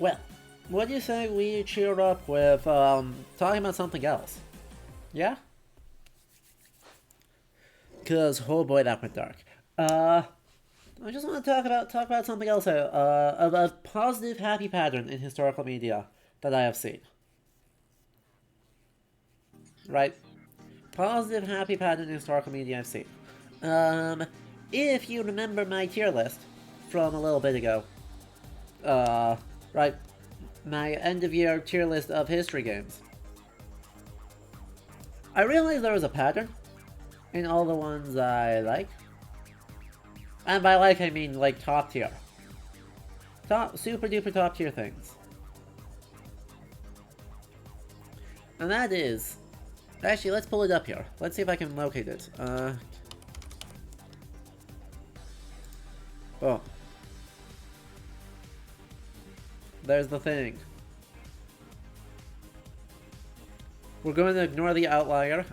[SPEAKER 1] Well, what do you say we cheer up with talking about something else? Yeah? Cause oh boy, that went dark. I just want to talk about something else. A positive, happy pattern in historical media that I have seen. Right? Positive, happy pattern in historical media I've seen. Um, if you remember my tier list from a little bit ago, right, my end of year tier list of history games, I realized there was a pattern in all the ones I like. And by like, I mean like top tier. Super duper top tier things. And that is... Actually, let's pull it up here. Let's see if I can locate it. Oh. There's the thing. We're going to ignore the outlier.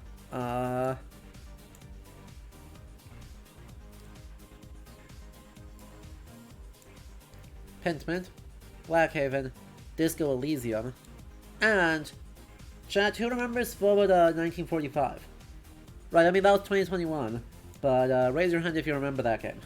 [SPEAKER 1] Pentiment, Blackhaven, Disco Elysium, and chat, who remembers Svoboda 1945? Right, I mean that was 2021, but raise your hand if you remember that game.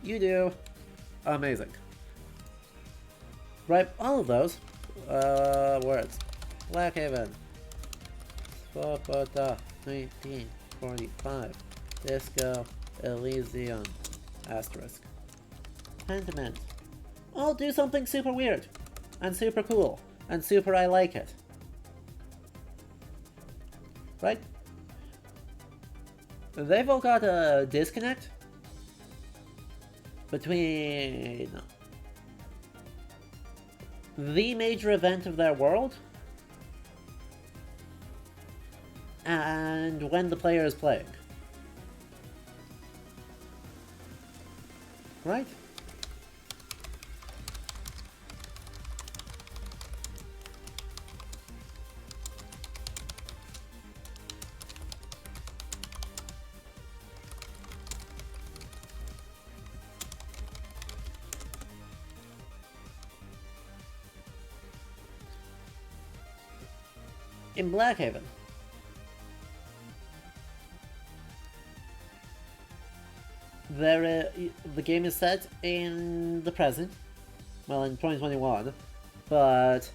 [SPEAKER 1] You do. Amazing. Right, all of those words. Blackhaven, Svoboda 1945, Disco Elysium, asterisk. Pentiment. All do something super weird, and super cool, and super I like it. Right? They've all got a disconnect between the major event of their world and when the player is playing. Right? In Blackhaven, the game is set in the present, well, in 2021, but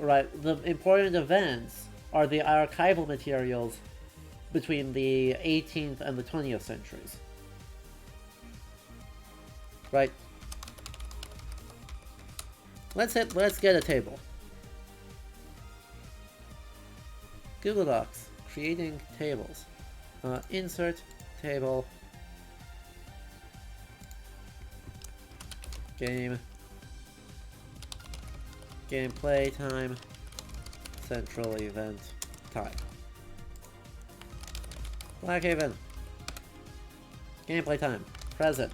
[SPEAKER 1] right, the important events are the archival materials between the 18th and the 20th centuries. Right? Let's get a table. Google Docs, creating tables. Insert table. Gameplay time. Central event time. Blackhaven. Gameplay time. Present.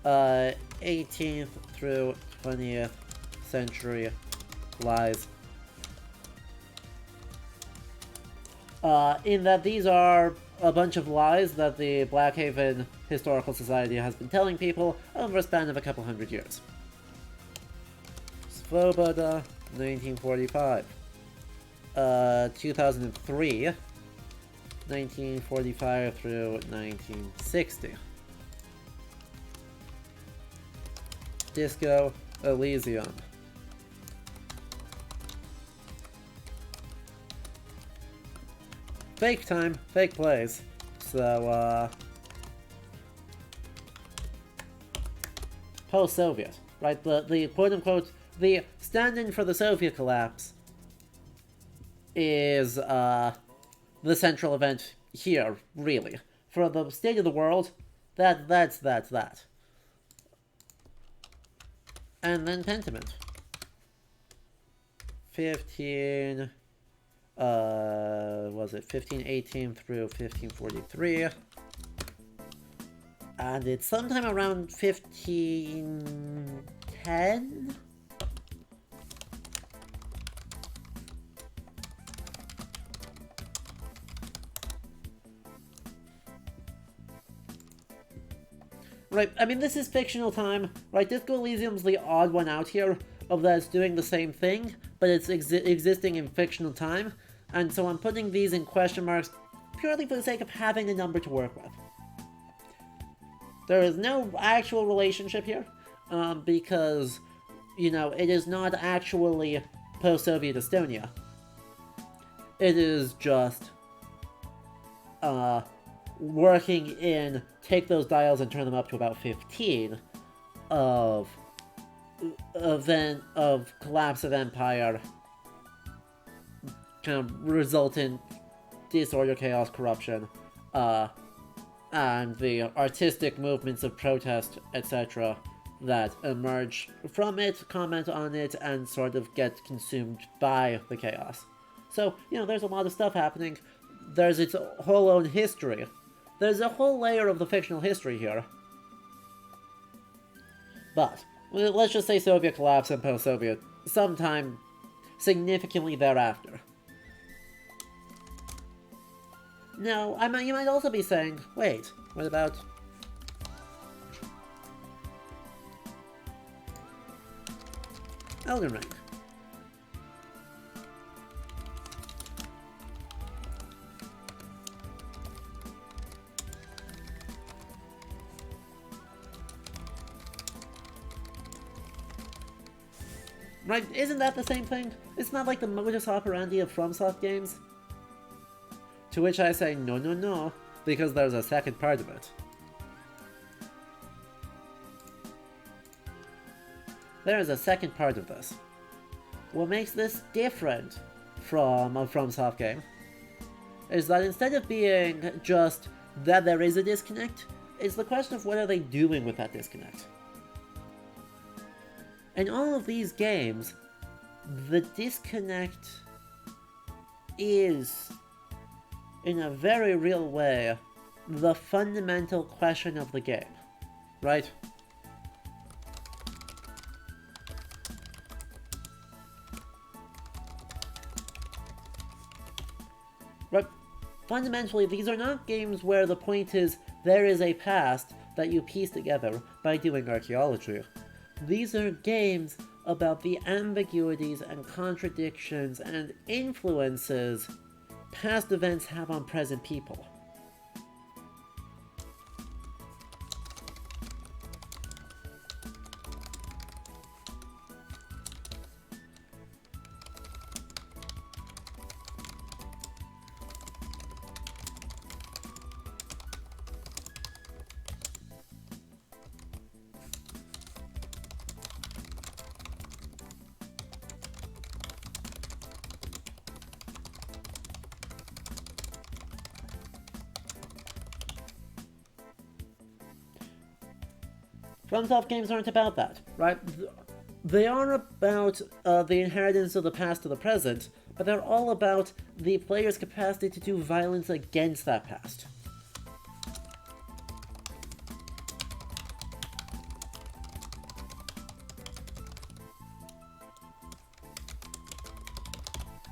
[SPEAKER 1] 18th through 20th century lies. In that these are a bunch of lies that the Blackhaven Historical Society has been telling people over a span of a couple hundred years. Svoboda, 1945. 2003. 1945 through 1960. Disco Elysium. Fake time, fake plays. So, post-Soviet, right? The quote-unquote, the stand-in for the Soviet collapse is, the central event here, really. For the state of the world, that's that. And then Pentiment. 1518 through 1543. And it's sometime around 1510? Right, I mean, this is fictional time, right? Disco Elysium's the odd one out here of that it's doing the same thing, but it's existing in fictional time, and so I'm putting these in question marks purely for the sake of having a number to work with. There is no actual relationship here, because, you know, it is not actually post-Soviet Estonia. It is just, working in take those dials and turn them up to about 15 of event of collapse of empire, kind of resultant disorder, chaos, corruption, and the artistic movements of protest, etc., that emerge from it, comment on it, and sort of get consumed by the chaos. So, you know, there's a lot of stuff happening. There's its whole own history. There's a whole layer of the fictional history here. But, let's just say Soviet collapse and post-Soviet, sometime significantly thereafter. Now, you might also be saying, wait, what about... Elden Ring? Right, isn't that the same thing? It's not like the modus operandi of FromSoft games? To which I say, no, no, no, because there's a second part of it. There is a second part of this. What makes this different from a FromSoft game is that instead of being just that there is a disconnect, it's the question of what are they doing with that disconnect. In all of these games, the disconnect is, in a very real way, the fundamental question of the game, right? But fundamentally, these are not games where the point is there is a past that you piece together by doing archaeology. These are games about the ambiguities and contradictions and influences past events have on present people. FromSoft games aren't about that, right? They are about the inheritance of the past to the present, but they're all about the player's capacity to do violence against that past.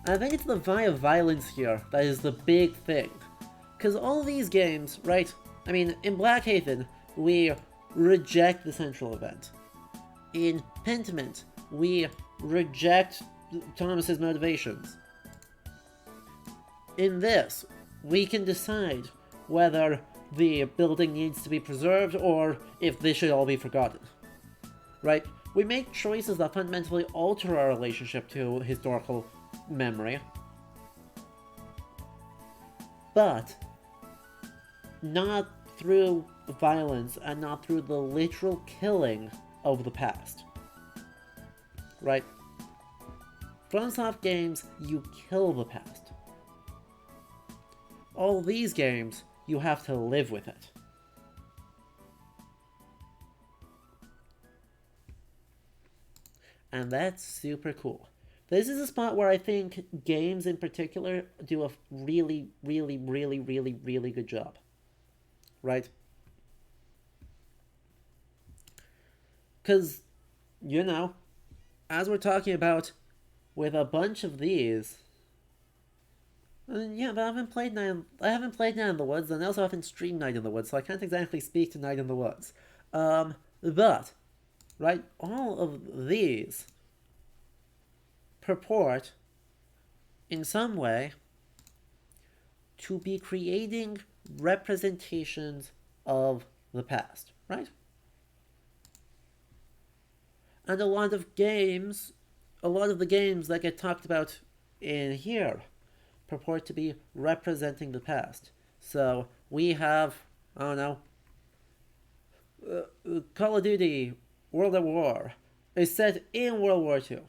[SPEAKER 1] I think it's the via violence here that is the big thing. Because all these games, right? I mean, in Blackhaven, we reject the central event. In Pentiment, we reject Thomas's motivations. In this, we can decide whether the building needs to be preserved or if this should all be forgotten. Right? We make choices that fundamentally alter our relationship to historical memory. But not through violence and not through the literal killing of the past. Right? FromSoft games, you kill the past. All these games, you have to live with it. And that's super cool. This is a spot where I think games in particular do a really, really, really, really, really good job. Right? because, you know, as we're talking about with a bunch of these, yeah, but I haven't played Night in the Woods, and I also haven't streamed Night in the Woods, so I can't exactly speak to Night in the Woods. But, right, all of these purport, in some way, to be creating representations of the past, right? And a lot of the games that get talked about in here purport to be representing the past. So we have, I don't know, Call of Duty World at War is set in World War II.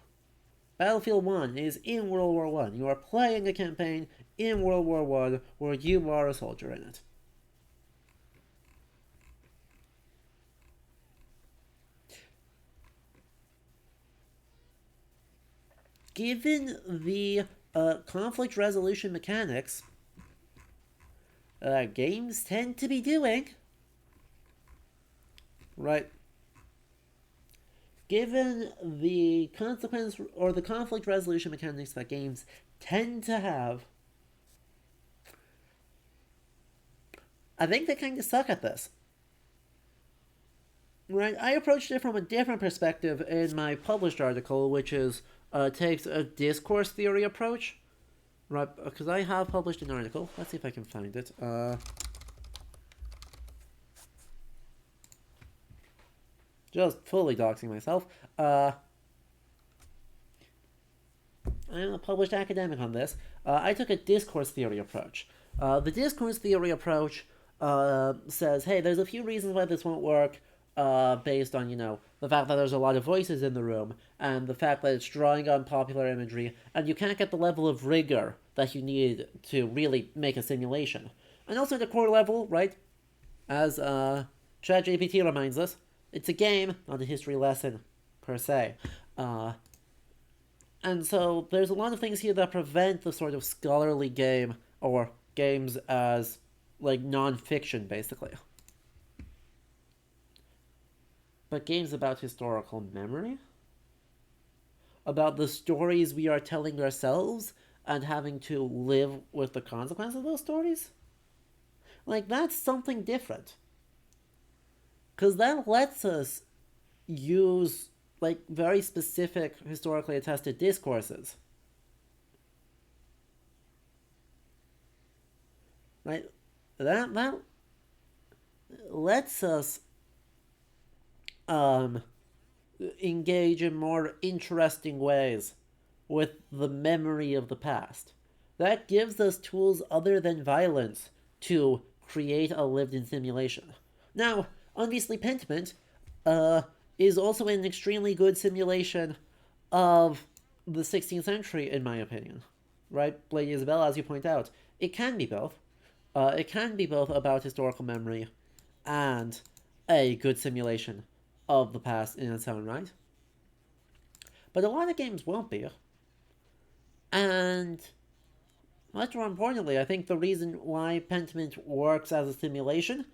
[SPEAKER 1] Battlefield 1 is in World War 1. You are playing a campaign in World War 1 where you are a soldier in it. Given the conflict resolution mechanics games tend to be doing, right? Given the consequence or the conflict resolution mechanics that games tend to have, I think they kind of suck at this. Right? I approached it from a different perspective in my published article, which is takes a discourse theory approach. Right, because I have published an article. Let's see if I can find it. Just fully doxing myself. I'm a published academic on this. I took a discourse theory approach. The discourse theory approach says, hey, there's a few reasons why this won't work, based on, the fact that there's a lot of voices in the room, and the fact that it's drawing on popular imagery, and you can't get the level of rigor that you need to really make a simulation. And also at the core level, right, as Chat GPT reminds us, it's a game, not a history lesson, per se. And so there's a lot of things here that prevent the sort of scholarly game, or games as, like, non-fiction, basically. But games about historical memory? About the stories we are telling ourselves and having to live with the consequences of those stories? Like, that's something different. Because that lets us use, like, very specific historically attested discourses. Right? That lets us engage in more interesting ways with the memory of the past. That gives us tools other than violence to create a lived-in simulation. Now, obviously, Pentiment is also an extremely good simulation of the 16th century, in my opinion. Right, Lady Isabel, as you point out, it can be both. It can be both about historical memory and a good simulation of the past in its own right. But a lot of games won't be. And much more importantly, I think the reason why Pentiment works as a simulation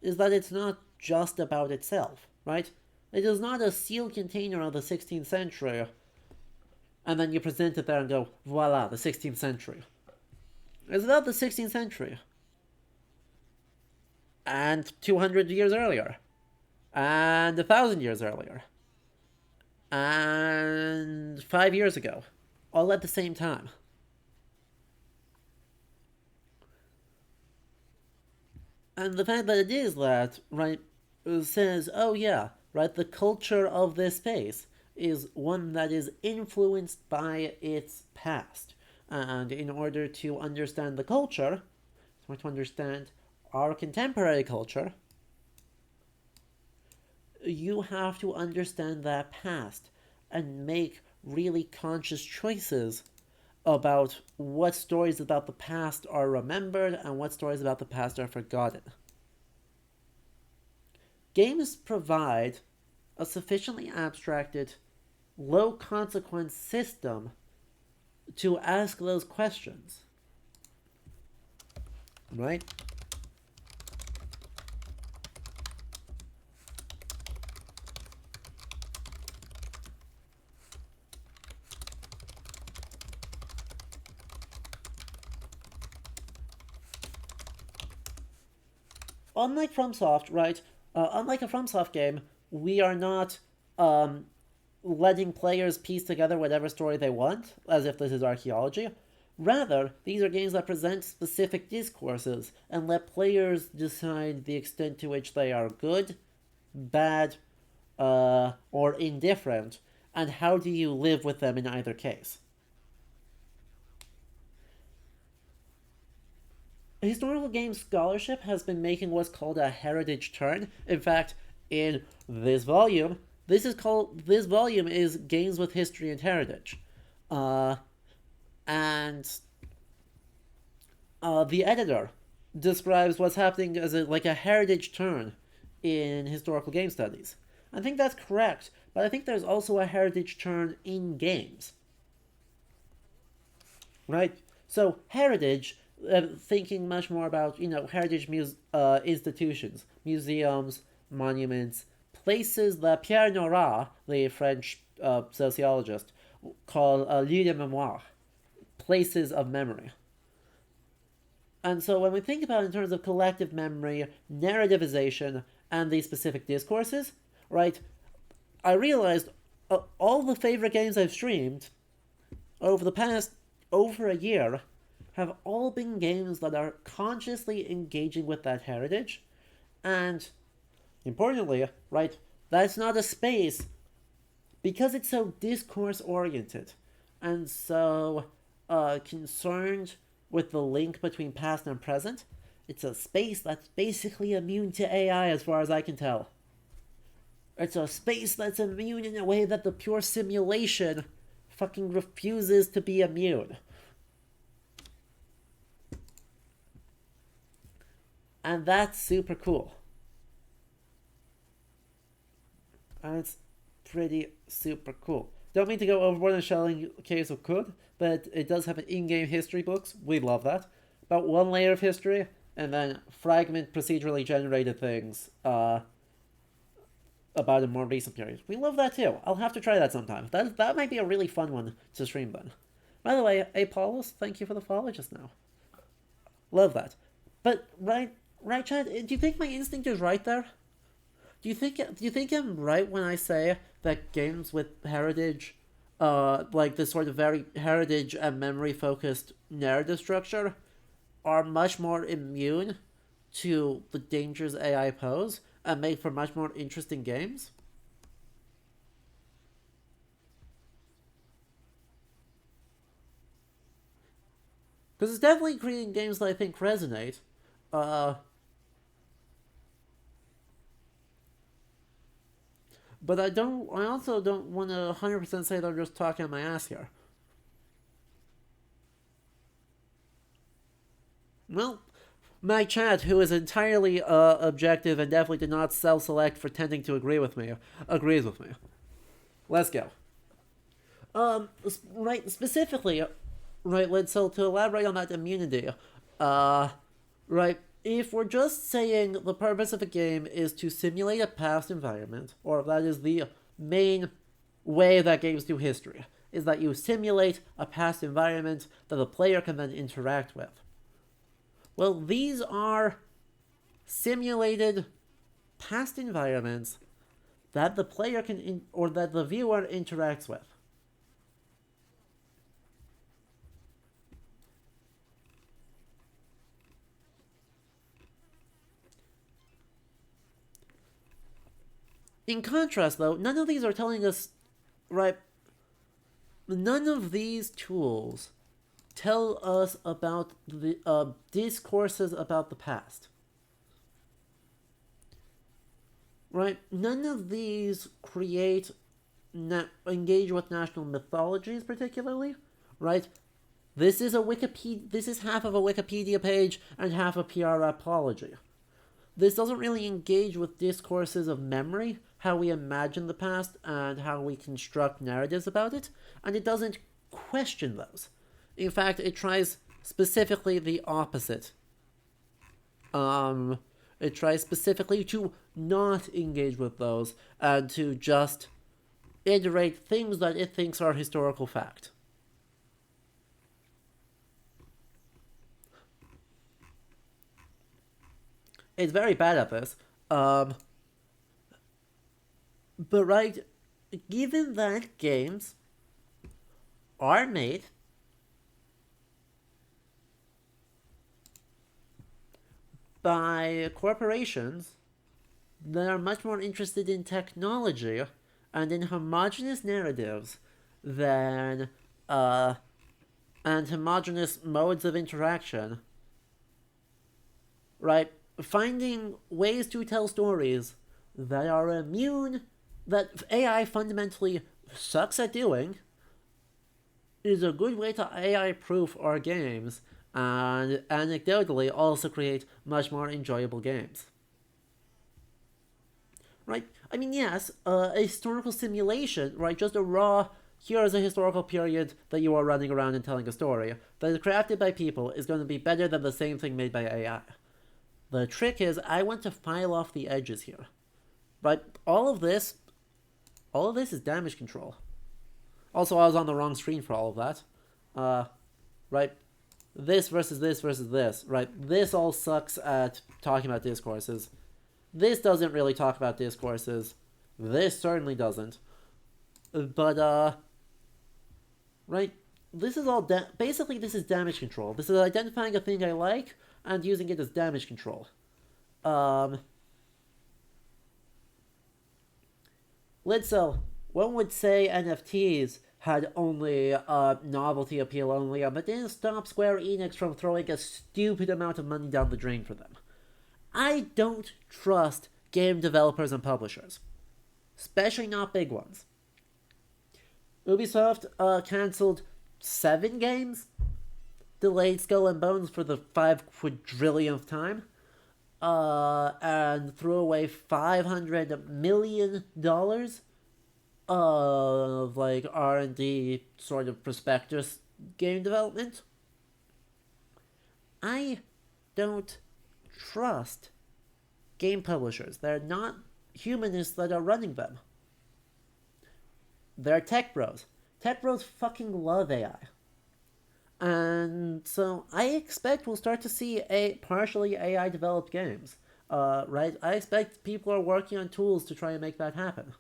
[SPEAKER 1] is that it's not just about itself, right? It is not a sealed container of the 16th century, and then you present it there and go, voila, the 16th century. It's about the 16th century. And 200 years earlier. And 1,000 years earlier. And 5 years ago. All at the same time. And the fact that it is that, right, says, oh yeah, right, the culture of this space is one that is influenced by its past. And in order to understand the culture, or to understand our contemporary culture, you have to understand that past and make really conscious choices about what stories about the past are remembered and what stories about the past are forgotten. Games provide a sufficiently abstracted, low-consequence system to ask those questions. Right? unlike FromSoft, right? Unlike a FromSoft game, we are not um, letting players piece together whatever story they want, as if this is archaeology. Rather, these are games that present specific discourses and let players decide the extent to which they are good, bad, or indifferent, and how do you live with them in either case. Historical game scholarship has been making what's called a heritage turn. In fact, in this volume, this volume is games with history and heritage, uh, and the editor describes what's happening as like a heritage turn in historical game studies. I think that's correct, but I think there's also a heritage turn in games, right? So heritage, thinking much more about heritage institutions, museums, monuments, places that Pierre Nora, the French sociologist, called lieux de mémoire, places of memory. And so when we think about it in terms of collective memory, narrativization, and these specific discourses, right, I realized all the favorite games I've streamed over the past over a year have all been games that are consciously engaging with that heritage. And importantly, right, that's not a space because it's so discourse oriented and so concerned with the link between past and present. It's a space that's basically immune to AI as far as I can tell. It's a space that's immune in a way that the pure simulation fucking refuses to be immune. And that's super cool. And it's pretty super cool. Don't mean to go overboard on shelling Caves of Code, but it does have an in-game history books. We love that. About one layer of history, and then fragment procedurally generated things about a more recent period. We love that too. I'll have to try that sometime. That might be a really fun one to stream then. By the way, Apollos, thank you for the follow just now. Love that. But right, Chad. Do you think my instinct is right there? Do you think I'm right when I say that games with heritage, like this sort of very heritage and memory focused narrative structure, are much more immune to the dangers AI pose and make for much more interesting games? Because it's definitely creating games that I think resonate. Uh, but I don't. I also don't want to 100% say that I'm just talking my ass here. Well, my chat, who is entirely objective and definitely did not self-select for tending to agree with me, agrees with me. Let's go. Right, specifically, right. So to elaborate on that immunity, uh, right. If we're just saying the purpose of a game is to simulate a past environment, or if that is the main way that games do history, is that you simulate a past environment that the player can then interact with. Well, these are simulated past environments that the player or that the viewer interacts with. In contrast, though, none of these are telling us, right? None of these tools tell us about the discourses about the past. Right? None of these engage with national mythologies particularly. Right? This is half of a Wikipedia page and half a PR apology. This doesn't really engage with discourses of memory, how we imagine the past and how we construct narratives about it, and it doesn't question those. In fact, it tries specifically the opposite. It tries specifically to not engage with those and to just iterate things that it thinks are historical fact. It's very bad at this. Um, but right, given that games are made by corporations that are much more interested in technology and in homogeneous narratives than and homogeneous modes of interaction, right? Finding ways to tell stories that are immune, that AI fundamentally sucks at doing, is a good way to AI proof our games and anecdotally also create much more enjoyable games. Right? I mean, yes, a historical simulation, right? Just a raw, here is a historical period that you are running around and telling a story that is crafted by people is going to be better than the same thing made by AI. The trick is, I want to file off the edges here. But all of this is damage control. Also, I was on the wrong screen for all of that. Right? This versus this versus this. Right? This all sucks at talking about discourses. This doesn't really talk about discourses. This certainly doesn't. But, right? This is all, basically this is damage control. This is identifying a thing I like and using it as damage control. Um, Lidso, one would say NFTs had only novelty appeal only, but didn't stop Square Enix from throwing a stupid amount of money down the drain for them. I don't trust game developers and publishers, especially not big ones. Ubisoft cancelled 7 games, delayed Skull and Bones for the 5 quadrillionth time, and threw away $500 million of like R&D sort of prospectus game development. I don't trust game publishers. They're not humanists that are running them. They're tech bros. Tech bros fucking love AI. And so I expect we'll start to see a partially AI developed games. Right? I expect people are working on tools to try and make that happen.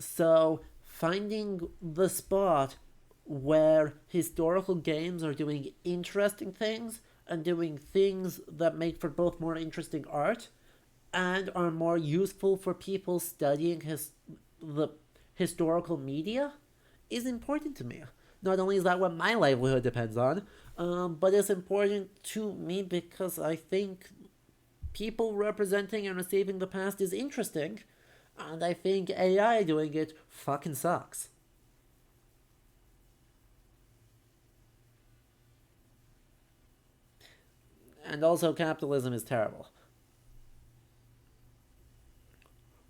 [SPEAKER 1] So finding the spot where historical games are doing interesting things and doing things that make for both more interesting art and are more useful for people studying the historical media is important to me. Not only is that what my livelihood depends on, but it's important to me because I think people representing and receiving the past is interesting, and I think AI doing it fucking sucks. And also, capitalism is terrible.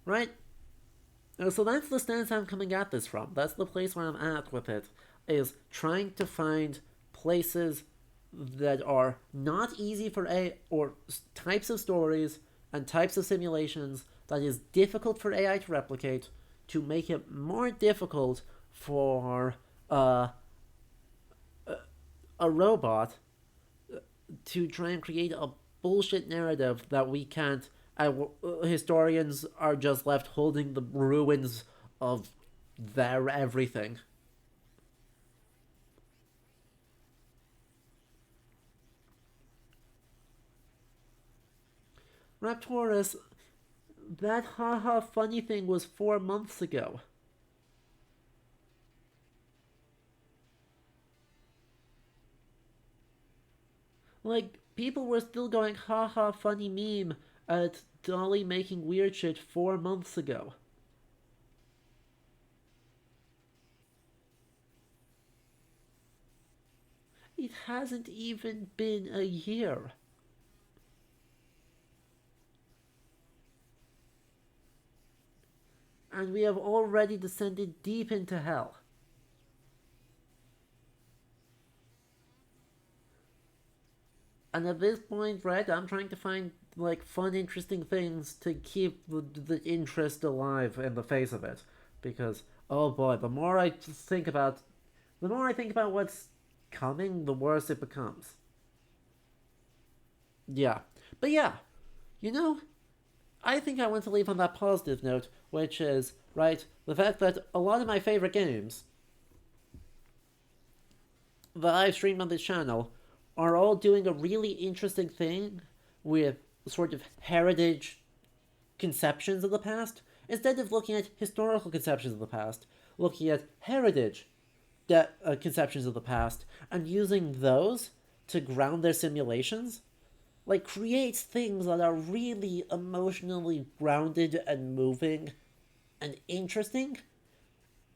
[SPEAKER 1] Right? So that's the stance I'm coming at this from. That's the place where I'm at with it, is trying to find places that are not easy for or types of stories and types of simulations that is difficult for AI to replicate to make it more difficult for a robot to try and create a bullshit narrative that we can't. Historians are just left holding the ruins of their everything. Raptorus, that haha funny thing was 4 months ago. Like, people were still going haha funny meme at Dolly making weird shit 4 months ago. It hasn't even been a year. And we have already descended deep into hell. And at this point, right, I'm trying to find like fun, interesting things to keep the interest alive in the face of it, because oh boy, the more I think about what's coming, the worse it becomes. Yeah. But yeah, you know, I think I want to leave on that positive note, which is, right, the fact that a lot of my favorite games that I've streamed on this channel are all doing a really interesting thing with sort of heritage conceptions of the past, instead of looking at historical conceptions of the past, looking at heritage conceptions of the past, and using those to ground their simulations, like creates things that are really emotionally grounded and moving and interesting.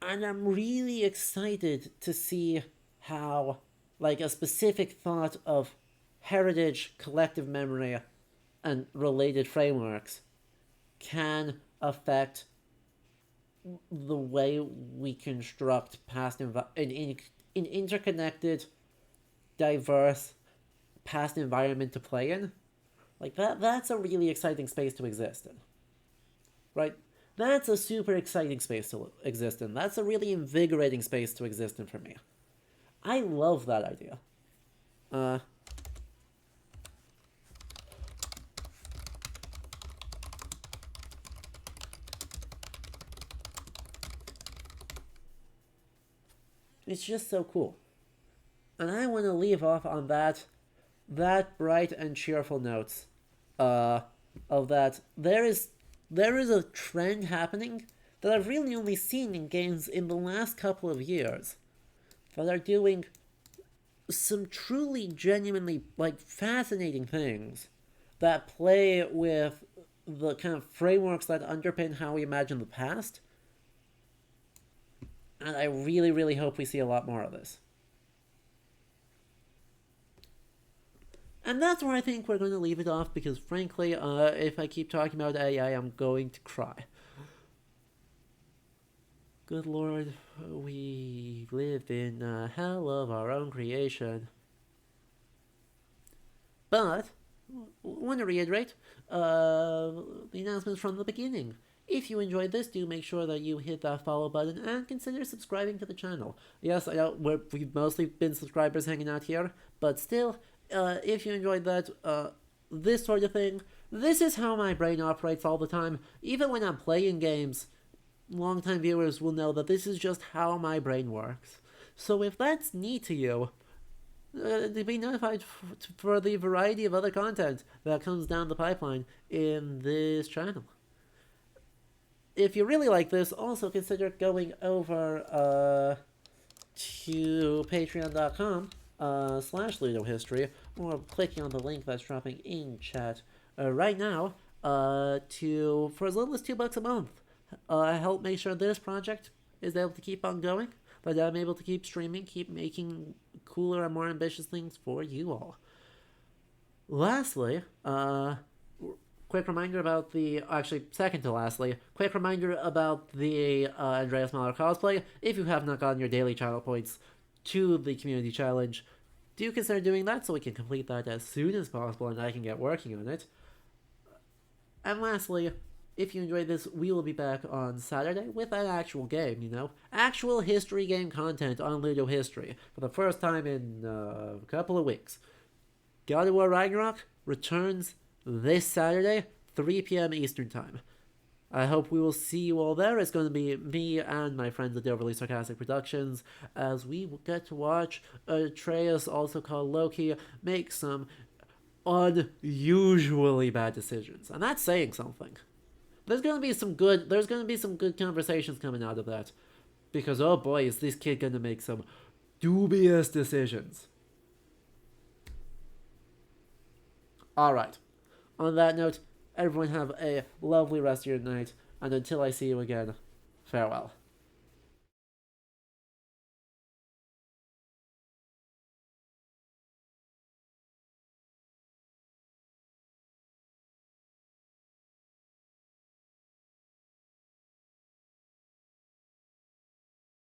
[SPEAKER 1] And I'm really excited to see how, like, a specific thought of heritage, collective memory, and related frameworks can affect the way we construct in interconnected, diverse past environment to play in. Like that's a really exciting space to exist in, right? That's a super exciting space to exist in. That's a really invigorating space to exist in for me. I love that idea. Uh, it's just so cool. And I want to leave off on that bright and cheerful notes uh, of that there is a trend happening that I've really only seen in games in the last couple of years that are doing some truly genuinely like fascinating things that play with the kind of frameworks that underpin how we imagine the past, and I really really hope we see a lot more of this. And that's where I think we're going to leave it off because, frankly, if I keep talking about AI, I'm going to cry. Good lord, we live in a hell of our own creation. But, I want to reiterate the announcements from the beginning. If you enjoyed this, do make sure that you hit that follow button and consider subscribing to the channel. Yes, I know we've mostly been subscribers hanging out here, but still, if you enjoyed that, this sort of thing, this is how my brain operates all the time. Even when I'm playing games, longtime viewers will know that this is just how my brain works. So if that's neat to you, to be notified for the variety of other content that comes down the pipeline in this channel. If you really like this, also consider going over to patreon.com /Ludo History, or clicking on the link that's dropping in chat right now to for as little as $2 a month. Help make sure this project is able to keep on going, but I'm able to keep streaming, keep making cooler and more ambitious things for you all. Lastly, quick reminder about the actually second to lastly, quick reminder about the Andreas Mahler cosplay. If you have not gotten your daily channel points to the community challenge, do consider doing that so we can complete that as soon as possible and I can get working on it. And lastly, if you enjoyed this, we will be back on Saturday with an actual game, actual history game content on Ludo History for the first time in a couple of weeks. God of War Ragnarok returns this Saturday, 3 p.m. Eastern Time. I hope we will see you all there. It's going to be me and my friends at the Overly Sarcastic Productions as we get to watch Atreus, also called Loki, make some unusually bad decisions. And that's saying something. There's going to be some good conversations coming out of that. Because, oh boy, is this kid going to make some dubious decisions. Alright. On that note, everyone have a lovely rest of your night, and until I see you again, farewell.